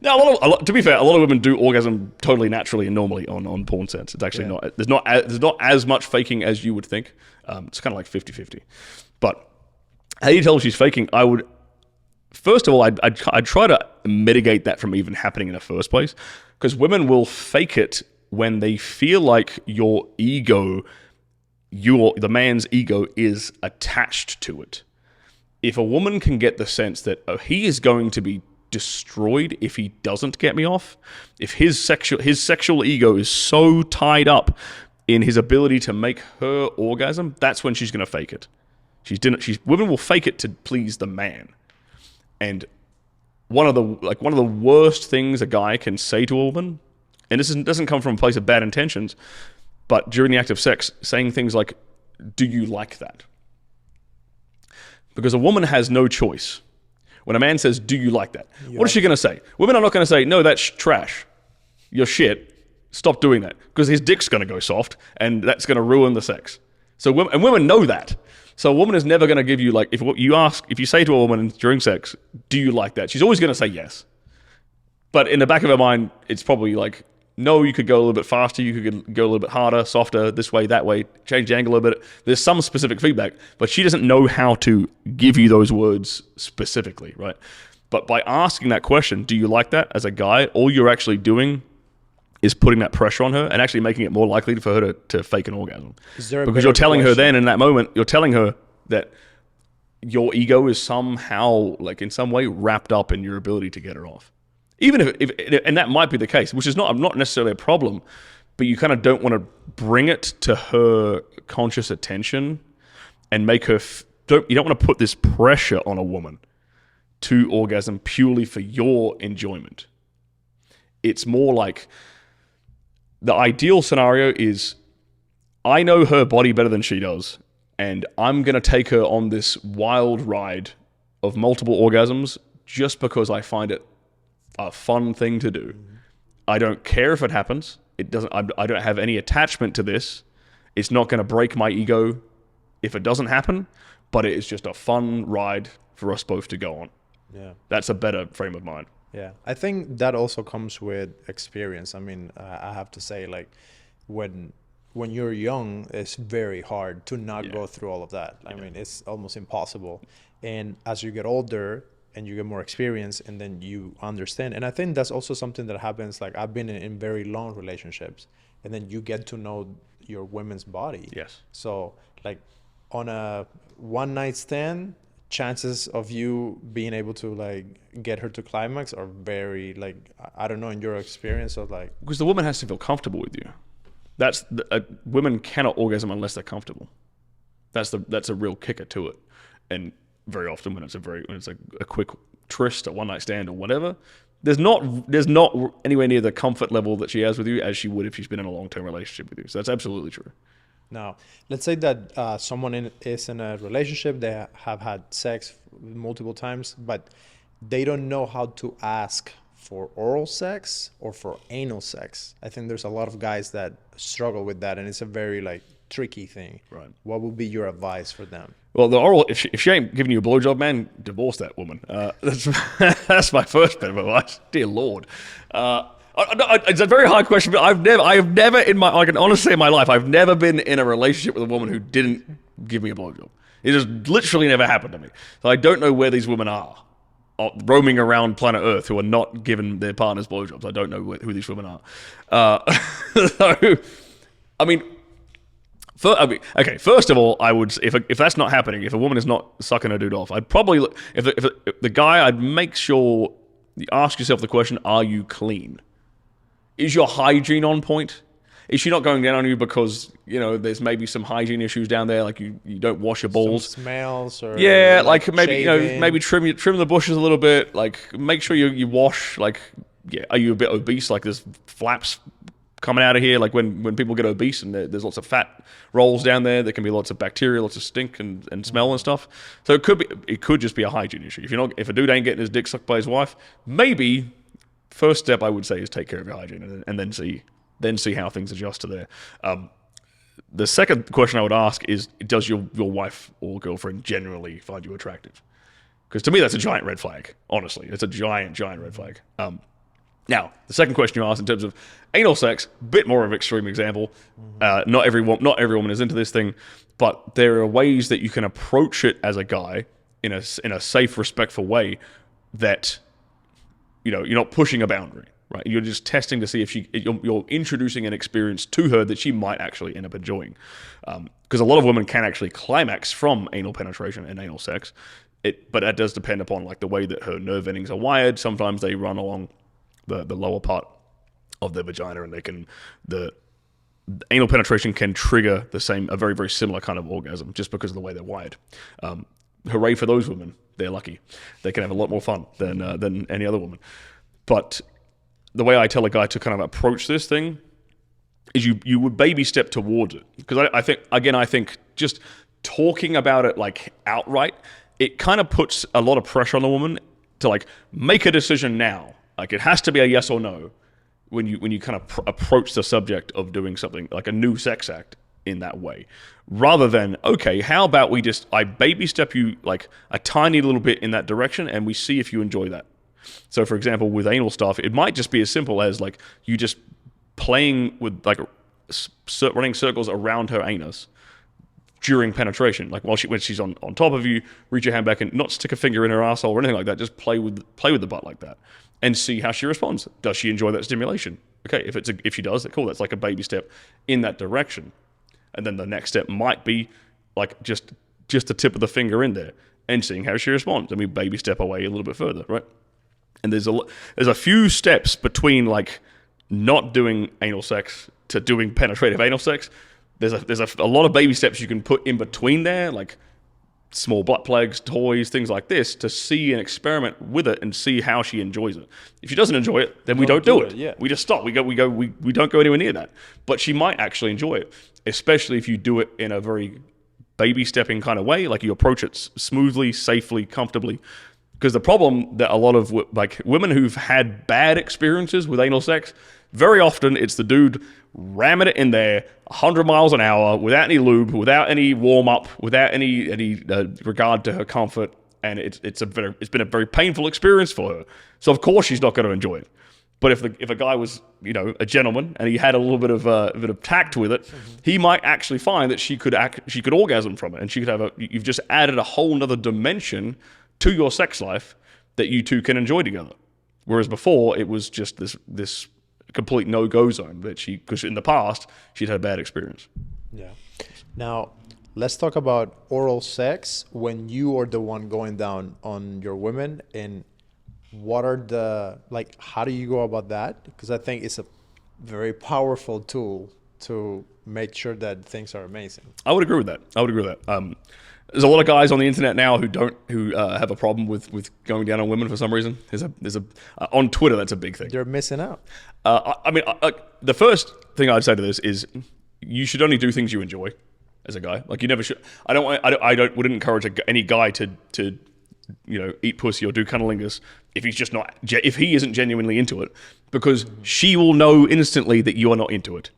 Now, to be fair, a lot of women do orgasm totally naturally and normally on porn sets. It's actually not. There's not as much faking as you would think. It's kind of like 50-50. But how do you tell if she's faking? First of all, I'd try to mitigate that from even happening in the first place, because women will fake it when they feel like your ego, the man's ego, is attached to it. If a woman can get the sense that he is going to be destroyed if he doesn't get me off, if his sexual ego is so tied up in his ability to make her orgasm, that's when she's going to fake it. Women will fake it to please the man. And one of the worst things a guy can say to a woman, and this doesn't come from a place of bad intentions, but during the act of sex, saying things like, "Do you like that?" Because a woman has no choice. When a man says, "Do you like that?" What is she going to say? Women are not going to say, "No, that's trash. You're shit. Stop doing that." Because his dick's going to go soft, and that's going to ruin the sex. So women know that. So a woman is never going to give you, like, if you say to a woman during sex, "Do you like that?" She's always going to say yes. But in the back of her mind, it's probably like, no, you could go a little bit faster, you could go a little bit harder, softer, this way, that way, change the angle a bit. There's some specific feedback, but she doesn't know how to give you those words specifically, right? But by asking that question, "Do you like that?" as a guy, all you're actually doing is putting that pressure on her and actually making it more likely for her to fake an orgasm. Because you're telling her then in that moment, you're telling her that your ego is somehow, like in some way, wrapped up in your ability to get her off. Even if and that might be the case, which is not necessarily a problem, but you kind of don't want to bring it to her conscious attention and make her you don't want to put this pressure on a woman to orgasm purely for your enjoyment. It's more like the ideal scenario is I know her body better than she does, and I'm going to take her on this wild ride of multiple orgasms just because I find it a fun thing to do. I don't care if it happens. It doesn't. I don't have any attachment to this. It's not going to break my ego if it doesn't happen, but it is just a fun ride for us both to go on. Yeah. That's a better frame of mind. Yeah. I think that also comes with experience. I mean, I have to say, like, when you're young, it's very hard to not go through all of that. I mean, it's almost impossible. And as you get older and you get more experience, and then you understand. And I think that's also something that happens. Like, I've been in very long relationships, and then you get to know your women's body. Yes. So, like, on a one night stand, chances of you being able to, like, get her to climax are very, like, I don't know, in your experience of, like, because the woman has to feel comfortable with you. Women cannot orgasm unless they're comfortable. That's a real kicker to it. And very often when it's a quick tryst, a one night stand or whatever, there's not anywhere near the comfort level that she has with you as she would if she's been in a long-term relationship with you. So that's absolutely true. Now, let's say that someone is in a relationship, they have had sex multiple times, but they don't know how to ask for oral sex or for anal sex. I think there's a lot of guys that struggle with that, and it's a very, like, tricky thing. Right. What would be your advice for them? Well, the oral, if she ain't giving you a blowjob, man, divorce that woman. That's my first bit of advice. Dear Lord. It's a very hard question, but I have never I can honestly say in my life, I've never been in a relationship with a woman who didn't give me a blowjob. It has literally never happened to me. So I don't know where these women are roaming around planet Earth who are not giving their partners blowjobs. I don't know who these women are. So, I mean, first of all, I would, if that's not happening, if a woman is not sucking her dude off, I'd probably, if the guy, I'd make sure you ask yourself the question, are you clean? Is your hygiene on point? Is she not going down on you because, there's maybe some hygiene issues down there, like you don't wash your balls? Some smells or... Yeah, like maybe, shaving. maybe trim the bushes a little bit, like make sure you wash, like, are you a bit obese? Like there's flaps coming out of here, like when people get obese and there's lots of fat rolls down there can be lots of bacteria, lots of stink and smell and stuff. So it could just be a hygiene issue. If a dude ain't getting his dick sucked by his wife, maybe first step I would say is take care of your hygiene and then see how things adjust to there. The second question I would ask is, does your wife or girlfriend generally find you attractive? Because to me that's a giant red flag. Honestly, it's a giant red flag. Now, the second question you asked in terms of anal sex, bit more of an extreme example. Not every woman is into this thing, but there are ways that you can approach it as a guy in a safe, respectful way that you're not pushing a boundary, right? You're just testing to see if you're introducing an experience to her that she might actually end up enjoying. Because a lot of women can actually climax from anal penetration and anal sex, but that does depend upon like the way that her nerve endings are wired. Sometimes they run along the lower part of the vagina, and the anal penetration can trigger a very, very similar kind of orgasm just because of the way they're wired. Hooray for those women. They're lucky. They can have a lot more fun than any other woman. But the way I tell a guy to kind of approach this thing is you would baby step towards it. Because I think just talking about it like outright, it kind of puts a lot of pressure on the woman to like make a decision now. Like it has to be a yes or no when you kind of approach the subject of doing something like a new sex act in that way, rather than, okay, how about I baby step you like a tiny little bit in that direction and we see if you enjoy that. So for example, with anal stuff, it might just be as simple as like you just playing with like running circles around her anus during penetration, like when she's on top of you, reach your hand back and not stick a finger in her asshole or anything like that, just play with the butt like that and see how she responds. Does she enjoy that stimulation? Okay, if she does, cool, that's like a baby step in that direction. And then the next step might be like just the tip of the finger in there and seeing how she responds. And we baby step away a little bit further, right? And there's a few steps between like not doing anal sex to doing penetrative anal sex. There's a lot of baby steps you can put in between there, like small butt plugs, toys, things like this, to see and experiment with it and see how she enjoys it. If she doesn't enjoy it, then we don't do it. Yeah. We just stop. We don't go anywhere near that. But she might actually enjoy it, especially if you do it in a very baby stepping kind of way, like you approach it smoothly, safely, comfortably. Because the problem that a lot of like women who've had bad experiences with anal sex, very often it's the dude ramming it in there 100 miles an hour without any lube, without any warm up, without any regard to her comfort, and it's been a very painful experience for her. So of course she's not going to enjoy it. But if a guy was a gentleman and he had a little bit of tact with it, he might actually find that she could orgasm from it, and she could have you've just added a whole nother dimension to your sex life that you two can enjoy together. Whereas before it was just this complete no-go zone because in the past she'd had a bad experience. Yeah. Now, let's talk about oral sex when you are the one going down on your women, and what are how do you go about that? Because I think it's a very powerful tool to make sure that things are amazing. I would agree with that. There's a lot of guys on the internet now who have a problem with going down on women for some reason. There's a on Twitter, that's a big thing. They're missing out. The first thing I'd say to this is you should only do things you enjoy as a guy. Like you never should. Wouldn't encourage any guy to eat pussy or do cunnilingus if he isn't genuinely into it, because she will know instantly that you are not into it.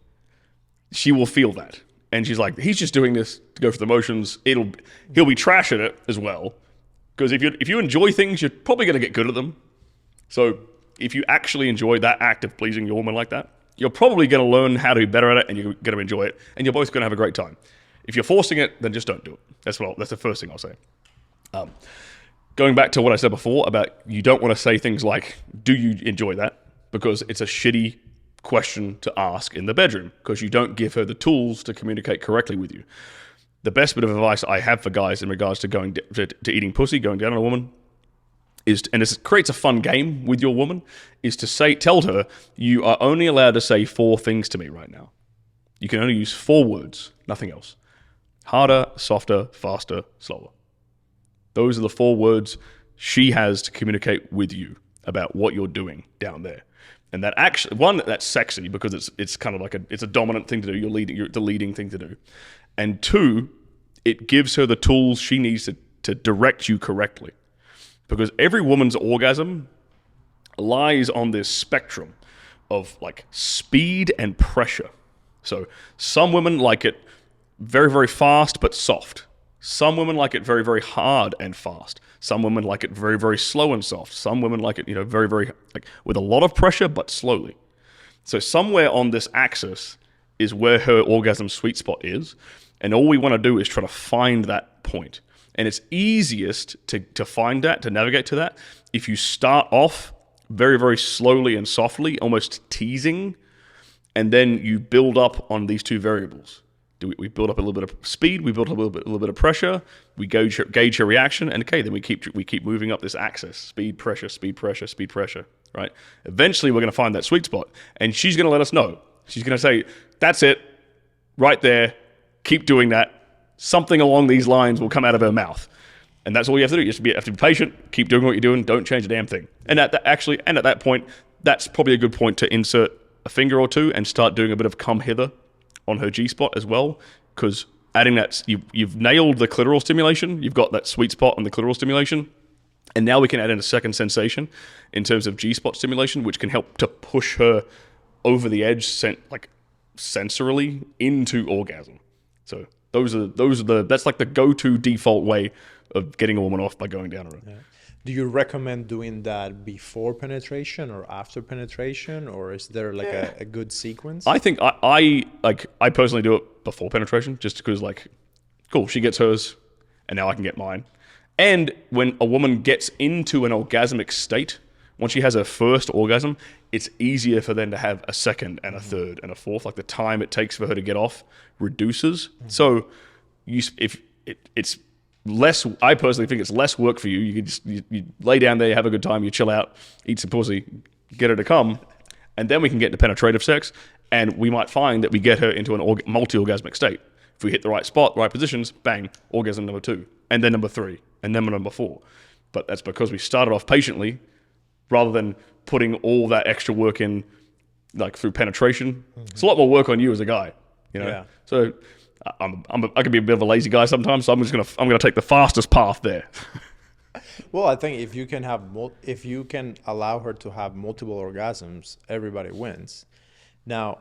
She will feel that. And she's like, he's just doing this to go for the motions. He'll be trashing it as well. Because if you enjoy things, you're probably going to get good at them. So if you actually enjoy that act of pleasing your woman like that, you're probably going to learn how to be better at it, and you're going to enjoy it, and you're both going to have a great time. If you're forcing it, then just don't do it. That's the first thing I'll say. Going back to what I said before about you don't want to say things like, do you enjoy that? Because it's a shitty question to ask in the bedroom, because you don't give her the tools to communicate correctly with you. The best bit of advice I have for guys in regards to going to eating pussy, going down on a woman, and this creates a fun game with your woman, is to tell her, you are only allowed to say 4 things to me right now. You can only use 4 words, nothing else. Harder, softer, faster, slower. Those are the 4 words she has to communicate with you about what you're doing down there. And that actually, one, that's sexy because it's kind of like it's a dominant thing to do. You're the leading thing to do. And 2, it gives her the tools she needs to direct you correctly. Because every woman's orgasm lies on this spectrum of like speed and pressure. So some women like it very, very fast but soft. Some women like it very, very hard and fast. Some women like it very, very slow and soft. Some women like it, very, very with a lot of pressure but slowly. So somewhere on this axis is where her orgasm sweet spot is, and all we want to do is try to find that point. And it's easiest to find that, to navigate to that, if you start off very, very slowly and softly, almost teasing, and then you build up on these 2 variables. We build up a little bit of speed, we build up a little bit of pressure, we gauge her reaction, and okay, then we keep moving up this axis: speed, pressure, speed, pressure, speed, pressure. Right? Eventually, we're going to find that sweet spot, and she's going to let us know. She's going to say, "That's it, right there. Keep doing that." Something along these lines will come out of her mouth, and that's all you have to do. You have to be patient, keep doing what you're doing, don't change a damn thing. And at that point, that's probably a good point to insert a finger or 2 and start doing a bit of come hither on her G-spot as well, because adding that, you've nailed the clitoral stimulation, you've got that sweet spot on the clitoral stimulation, and now we can add in a second sensation in terms of G-spot stimulation, which can help to push her over the edge, sensorily into orgasm. So that's like the go-to default way of getting a woman off, by going down on her. Yeah. Do you recommend doing that before penetration or after penetration, or is there a good sequence? I think I personally do it before penetration, just because cool, she gets hers, and now I can get mine. And when a woman gets into an orgasmic state, once she has her first orgasm, it's easier for them to have a second and a third and a fourth. Like the time it takes for her to get off reduces. So it's less. I personally think it's less work for you. You can just you lay down there, have a good time, you chill out, eat some pussy, get her to come, and then we can get into penetrative sex, and we might find that we get her into an multi-orgasmic state. If we hit the right spot, right positions, bang, orgasm number 2, and then number 3, and then number 4. But that's because we started off patiently, rather than putting all that extra work in, like through penetration. It's a lot more work on you as a guy, you know. Yeah. So I can be a bit of a lazy guy sometimes. So I'm gonna take the fastest path there. Well, I think if you can allow her to have multiple orgasms, everybody wins. Now,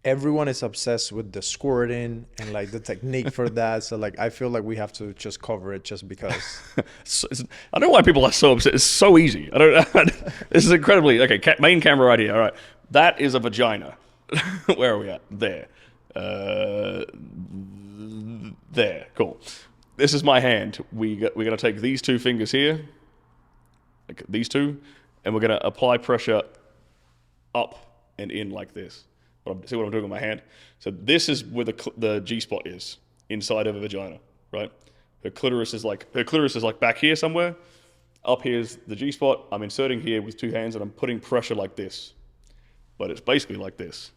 everyone is obsessed with the squirting and like the technique for that. So like, I feel like we have to just cover it just because. I don't know why people are so upset. It's so easy. I don't. This is incredibly okay. Main camera right here. All right, that is a vagina. Where are we at? There. There. Cool. This is my hand. We're gonna take these 2 fingers here, like these 2, and we're gonna apply pressure up and in like this. See what I'm doing with my hand? So this is where the G spot is inside of a vagina, right? Her clitoris is like back here somewhere. Up here's the G spot. I'm inserting here with 2 hands and I'm putting pressure like this, but it's basically like this.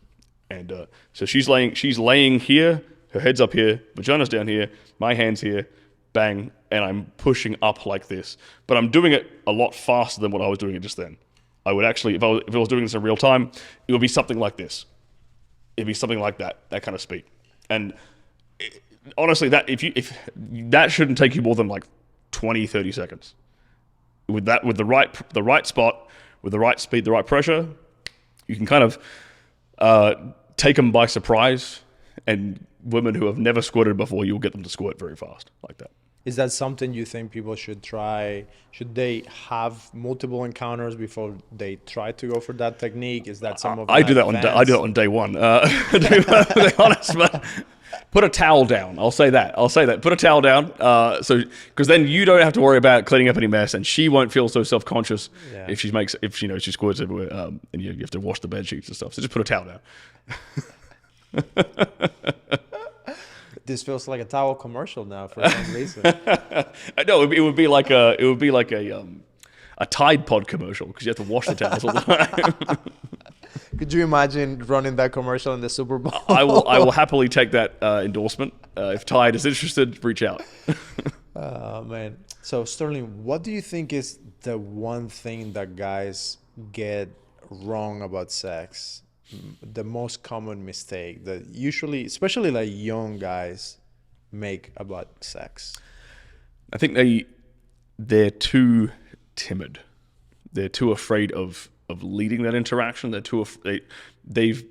And so she's laying here. Her head's up here, vagina's down here, my hand's here, bang, and I'm pushing up like this. But I'm doing it a lot faster than what I was doing it just then. I would actually, if I was doing this in real time, it would be something like this. It'd be something like that kind of speed. And honestly, if that shouldn't take you more than like 20, 30 seconds. With the right spot, with the right speed, the right pressure, you can kind of take them by surprise. And women who have never squirted before, you'll get them to squirt very fast like that. Is that something you think people should try? Should they have multiple encounters before they try to go for that technique? Is that some of I do that on day one. To be honest, but put a towel down. I'll say that. Put a towel down. Because then you don't have to worry about cleaning up any mess, and she won't feel so self-conscious if she squirts everywhere, and you have to wash the bed sheets and stuff. So just put a towel down. This feels like a towel commercial now for some reason. No, it would be like a Tide Pod commercial because you have to wash the towels all the time. Could you imagine running that commercial in the Super Bowl? I will happily take that endorsement. If Tide is interested, reach out. Oh man. So Sterling, what do you think is the one thing that guys get wrong about sex? The most common mistake that usually, especially like young guys, make about sex? I think they're too timid. They're too afraid of leading that interaction. They've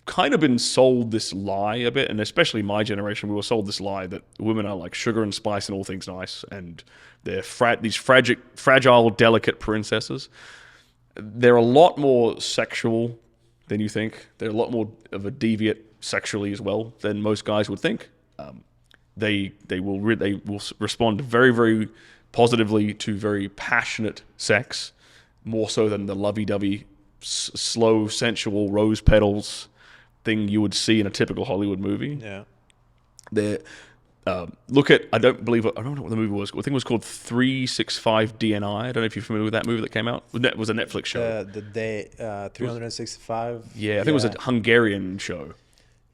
kind of been sold this lie a bit, and especially my generation, we were sold this lie that women are like sugar and spice and all things nice, and they're these fragile, delicate princesses. They're a lot more sexual than you think. They're a lot more of a deviant sexually as well than most guys would think. They will respond very, very positively to very passionate sex, more so than the lovey-dovey, slow, sensual rose petals thing you would see in a typical Hollywood movie. Yeah. I don't know what the movie was. I think it was called 365 DNI. I don't know if you're familiar with that movie that came out. It was a Netflix show. The day 365. Yeah, I think it was a Hungarian show.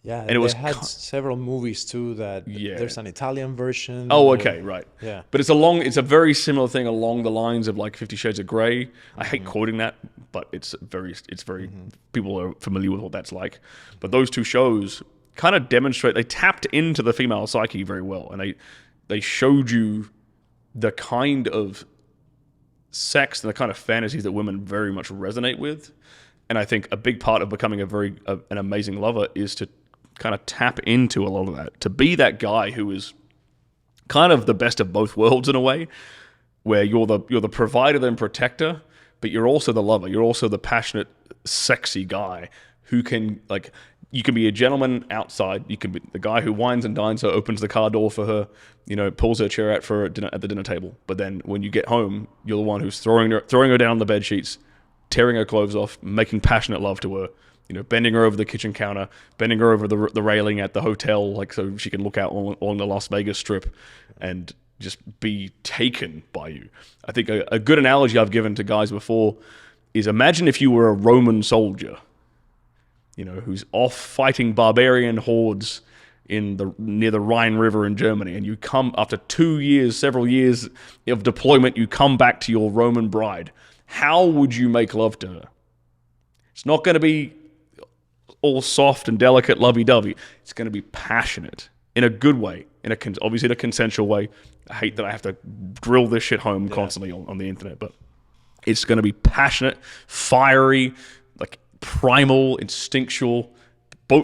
Yeah, and it had several movies too. There's an Italian version. Oh, okay, right. Yeah, but it's a very similar thing along the lines of like 50 Shades of Grey. I hate quoting that, but it's very people are familiar with what that's like. But those two shows kind of demonstrate, they tapped into the female psyche very well, and they showed you the kind of sex and the kind of fantasies that women very much resonate with. And I think a big part of becoming an amazing lover is to kind of tap into a lot of that, to be that guy who is kind of the best of both worlds in a way, where you're the provider and protector, but you're also the lover. You're also the passionate, sexy guy who can, like, you can be a gentleman outside. You can be the guy who wines and dines her, opens the car door for her, pulls her chair out for dinner at the dinner table. But then when you get home, you're the one who's throwing her down on the bed sheets, tearing her clothes off, making passionate love to her, bending her over the kitchen counter, bending her over the railing at the hotel, like so she can look out on the Las Vegas Strip, and just be taken by you. I think a good analogy I've given to guys before is, imagine if you were a Roman soldier, who's off fighting barbarian hordes near the Rhine River in Germany, and you come after several years of deployment, you come back to your Roman bride. How would you make love to her? It's not going to be all soft and delicate, lovey-dovey. It's going to be passionate in a good way, obviously in a consensual way. I hate that I have to drill this shit home constantly on the internet, but it's going to be passionate, fiery, like primal, instinctual,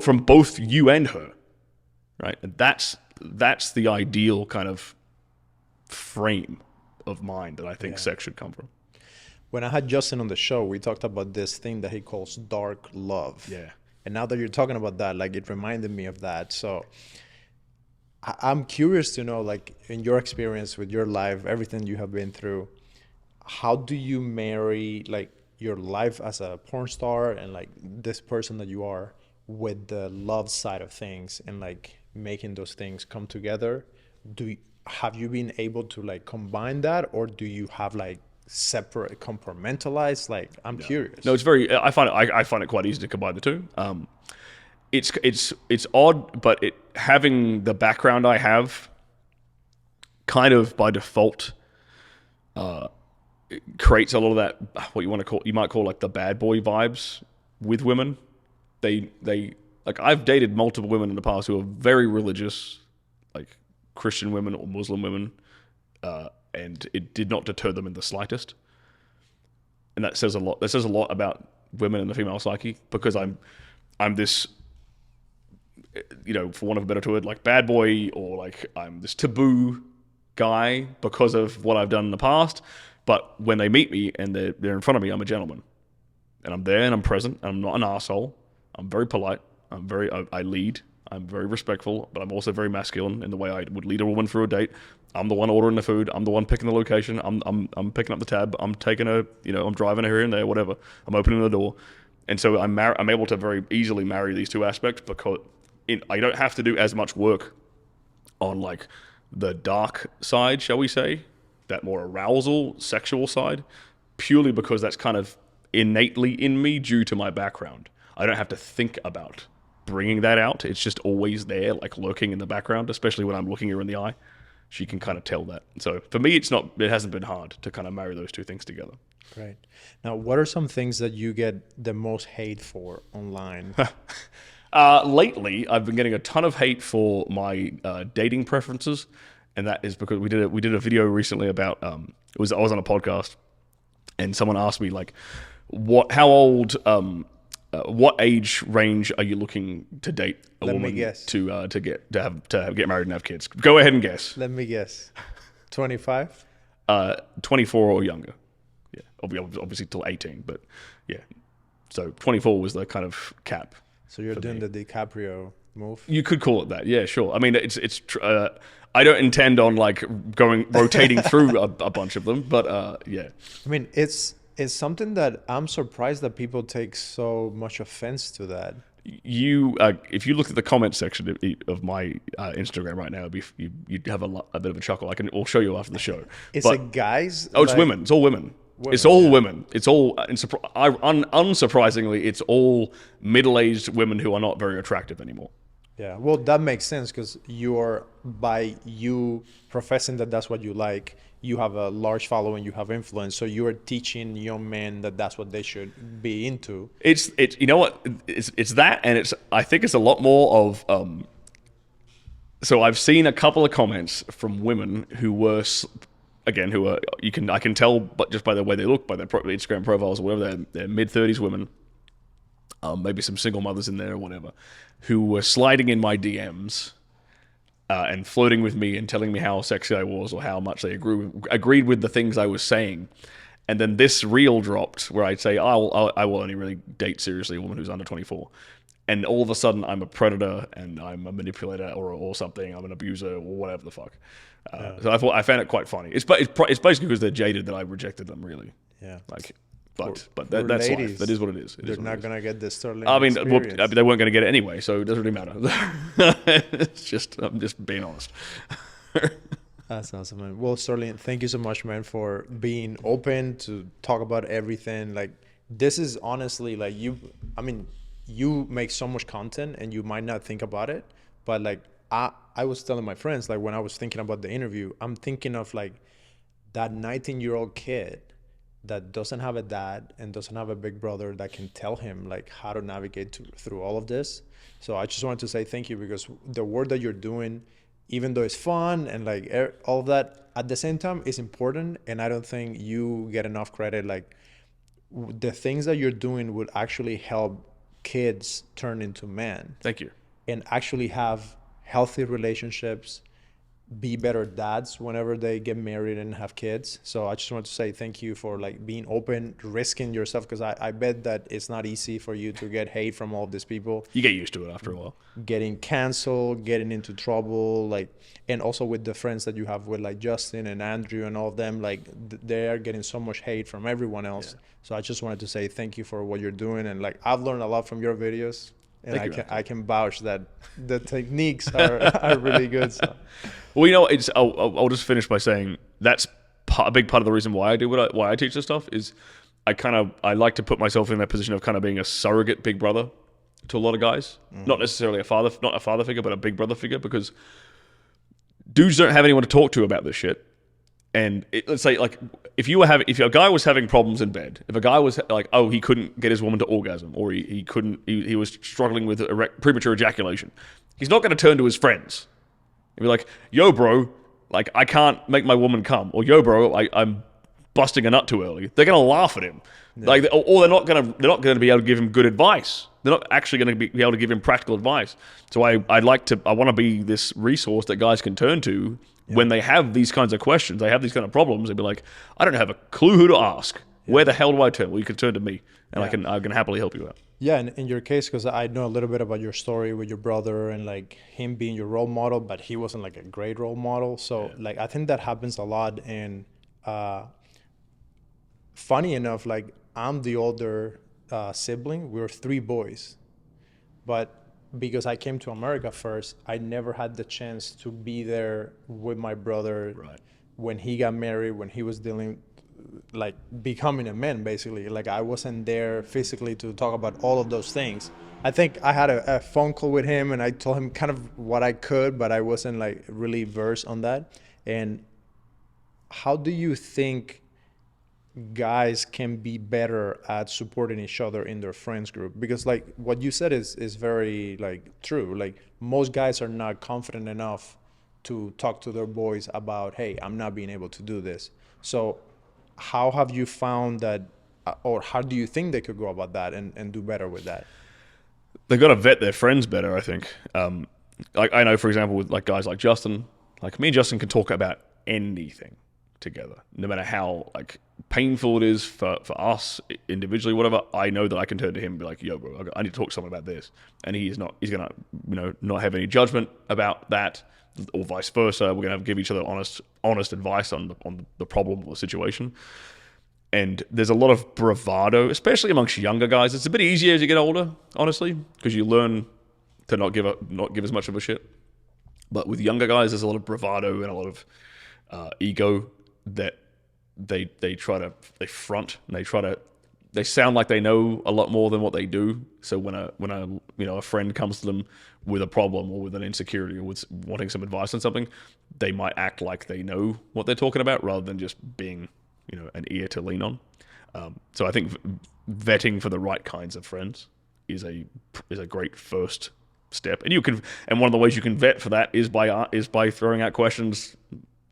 from both you and her, right? And that's the ideal kind of frame of mind that I think sex should come from. When I had Justin on the show, we talked about this thing that he calls dark love. Yeah. And now that you're talking about that, like, it reminded me of that. So I'm curious to know, like, in your experience with your life, everything you have been through, how do you marry, like, your life as a porn star and, like, this person that you are with the love side of things and, like, making those things come together? Have you been able to, like, combine that, or do you have, like, separate, compartmentalized? Like, I'm curious. No, it's very. I find it quite easy to combine the two. It's odd, but having the background I have, kind of by default, it creates a lot of that, what you might call like the bad boy vibes with women. They like, I've dated multiple women in the past who are very religious, like Christian women or Muslim women, and it did not deter them in the slightest. And that says a lot. That says a lot about women and the female psyche, because I'm this, for want of a better word, like bad boy, or like I'm this taboo guy because of what I've done in the past. But when they meet me and they're in front of me, I'm a gentleman, and I'm there and I'm present. And I'm not an asshole. I'm very polite. I lead. I'm very respectful, but I'm also very masculine in the way I would lead a woman through a date. I'm the one ordering the food. I'm the one picking the location. I'm picking up the tab. I'm taking I'm driving her here and there, whatever. I'm opening the door. And so I'm able to very easily marry these two aspects, because I don't have to do as much work on, like, the dark side, shall we say, that more arousal, sexual side, purely because that's kind of innately in me due to my background. I don't have to think about bringing that out. It's just always there, like lurking in the background, especially when I'm looking her in the eye. She can kind of tell that. So for me, it hasn't been hard to kind of marry those two things together. Right. Now, what are some things that you get the most hate for online? Lately, I've been getting a ton of hate for my dating preferences, and that is because we did a video recently about I was on a podcast, and someone asked me, like, what age range are you looking to date a woman to get married and have kids? Go ahead and guess. Let me guess. 25? 24 or younger. Yeah, obviously till 18, but yeah. So 24 was the kind of cap. So you're doing the DiCaprio move? You could call it that. Yeah, sure. I mean, it's I don't intend on, like, rotating through a bunch of them, but yeah. I mean, it's something that I'm surprised that people take so much offense to that. If you look at the comment section of my Instagram right now, you'd have a bit of a chuckle. I'll show you after the show. It guys? Oh, it's women. It's all women. It's all women. It's all, unsurprisingly, it's all middle-aged women who are not very attractive anymore. Yeah, well, that makes sense, because by you professing that that's what you like, you have a large following, you have influence, so you are teaching young men that that's what they should be into. It's you know what, it's that, and I think it's a lot more of so I've seen a couple of comments from women who are I can tell, but just by the way they look, by their Instagram profiles or whatever, they're mid-30s women, maybe some single mothers in there or whatever, who were sliding in my DMs and flirting with me and telling me how sexy I was or how much they agreed with the things I was saying. And then this reel dropped where I'd say, I will only really date seriously a woman who's under 24. And all of a sudden, I'm a predator and I'm a manipulator or something. I'm an abuser or whatever the fuck. So I found it quite funny. It's basically because they're jaded that I rejected them, really. Yeah. Like, But For that's life. ladies, That is what it is. they're not gonna get the Stirling I mean, experience. they weren't going to get it anyway, so it doesn't really matter. It's just, I'm just being honest. That's awesome, man. Well, Sterling, thank you so much, man, for being open to talk about everything. Like, this is honestly like I mean, you make so much content and you might not think about it, but like I was telling my friends, like when I was thinking about the interview, I'm thinking of like that 19-year-old kid that doesn't have a dad and doesn't have a big brother that can tell him like how to navigate through all of this. So I just wanted to say thank you, because the work that you're doing, even though it's fun and like all of that, at the same time is important. And I don't think you get enough credit. Like the things that you're doing would actually help kids turn into men. Thank you. And actually have healthy relationships, be better dads whenever they get married and have kids. So I just want to say thank you for like being open, risking yourself, because I bet that it's not easy for you to get hate from all of these people. You get used to it after a while. Getting canceled, getting into trouble, like, and also with the friends that you have with like Justin and Andrew and all of them, like they are getting so much hate from everyone else. Yeah. So I just wanted to say thank you for what you're doing. And like I've learned a lot from your videos. And I can vouch that the techniques are really good. So. Well, you know, I'll just finish by saying that's a big part of the reason why I do why I teach this stuff is I like to put myself in that position of kind of being a surrogate big brother to a lot of guys. Mm-hmm. Not necessarily not a father figure, but a big brother figure, because dudes don't have anyone to talk to about this shit. And let's say, like, if a guy was having problems in bed, if a guy was like, oh, he couldn't get his woman to orgasm, or he was struggling with premature ejaculation, he's not going to turn to his friends. He'll be like, yo, bro, like, I can't make my woman come, or yo, bro, I'm busting a nut too early. They're going to laugh at him, yeah. Like, or they're not going to be able to give him good advice. They're not actually going to be able to give him practical advice. So I want to be this resource that guys can turn to. Yeah. When they have these kinds of questions, they have these kind of problems, they'd be like, I don't have a clue who to ask. Yeah. Where the hell do I turn? Well, you can turn to me, and yeah. I can happily help you out. Yeah, and in your case, because I know a little bit about your story with your brother and like him being your role model, but he wasn't like a great role model. So yeah. Like I think that happens a lot. And funny enough, like I'm the older sibling. We were 3 boys, but because I came to America first, I never had the chance to be there with my brother right. When he got married, when he was like becoming a man, basically. Like I wasn't there physically to talk about all of those things. I think I had a phone call with him and I told him kind of what I could, but I wasn't like really versed on that. And how do you think guys can be better at supporting each other in their friends group? Because like what you said is very like true. Like most guys are not confident enough to talk to their boys about, hey, I'm not being able to do this. So how have you found that, or how do you think they could go about that and do better with that? They've got to vet their friends better, I think. Like I know, for example, with like guys like Justin, like me and Justin can talk about anything together, no matter how like painful it is for us individually, whatever. I know that I can turn to him and be like, yo, bro, I need to talk to someone about this. And he's gonna, not have any judgment about that, or vice versa. We're gonna give each other honest advice on the problem or the situation. And there's a lot of bravado, especially amongst younger guys. It's a bit easier as you get older, honestly, because you learn to not give as much of a shit. But with younger guys, there's a lot of bravado and a lot of ego that they front, and they sound like they know a lot more than what they do. So when a friend comes to them with a problem or with an insecurity or with wanting some advice on something, they might act like they know what they're talking about rather than just being an ear to lean on. So I think vetting for the right kinds of friends is a great first step. And one of the ways you can vet for that is by throwing out questions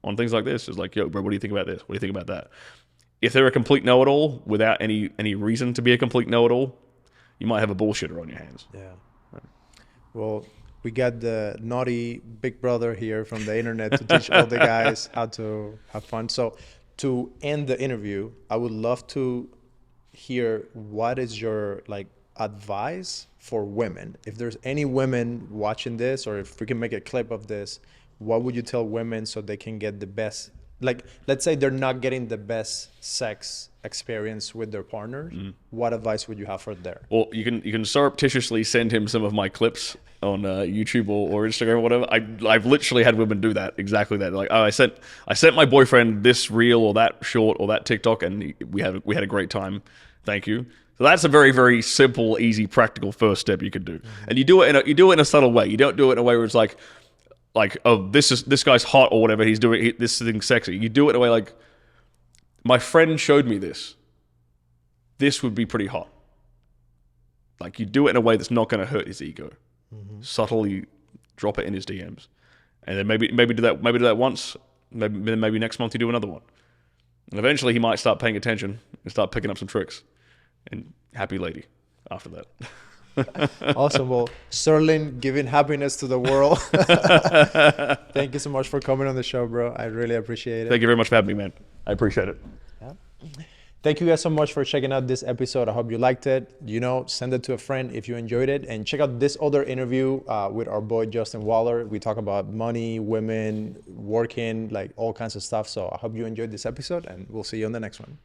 on things like this. Is like, yo, bro, what do you think about this? What do you think about that? If they're a complete know-it-all without any reason to be a complete know-it-all, you might have a bullshitter on your hands. Yeah. Well, we got the naughty big brother here from the internet to teach all the guys how to have fun. So to end the interview, I would love to hear what is your like advice for women. If there's any women watching this, or if we can make a clip of this, what would you tell women so they can get the best like, let's say they're not getting the best sex experience with their partners. What advice would you have for there? Well, you can surreptitiously send him some of my clips on YouTube or Instagram or whatever. I've literally had women do that, exactly that. Like, oh, I sent my boyfriend this reel or that short or that TikTok, and we had a great time. Thank you. So that's a very, very simple, easy, practical first step you could do. And you do it in a subtle way. You don't do it in a way where it's like, oh, this guy's hot or whatever. He's doing this thing sexy. You do it in a way like, my friend showed me this. This would be pretty hot. Like, you do it in a way that's not going to hurt his ego. Subtly drop it in his DMs, and then maybe do that once. Maybe next month you do another one, and eventually he might start paying attention and start picking up some tricks. And happy lady after that. Awesome. Well, Stirling, giving happiness to the world. Thank you so much for coming on the show, bro. I really appreciate it. Thank you very much for having me, man. I appreciate it. Yeah. Thank you guys so much for checking out this episode. I hope you liked it. Send it to a friend if you enjoyed it. And check out this other interview with our boy, Justin Waller. We talk about money, women, working, like all kinds of stuff. So I hope you enjoyed this episode, and we'll see you on the next one.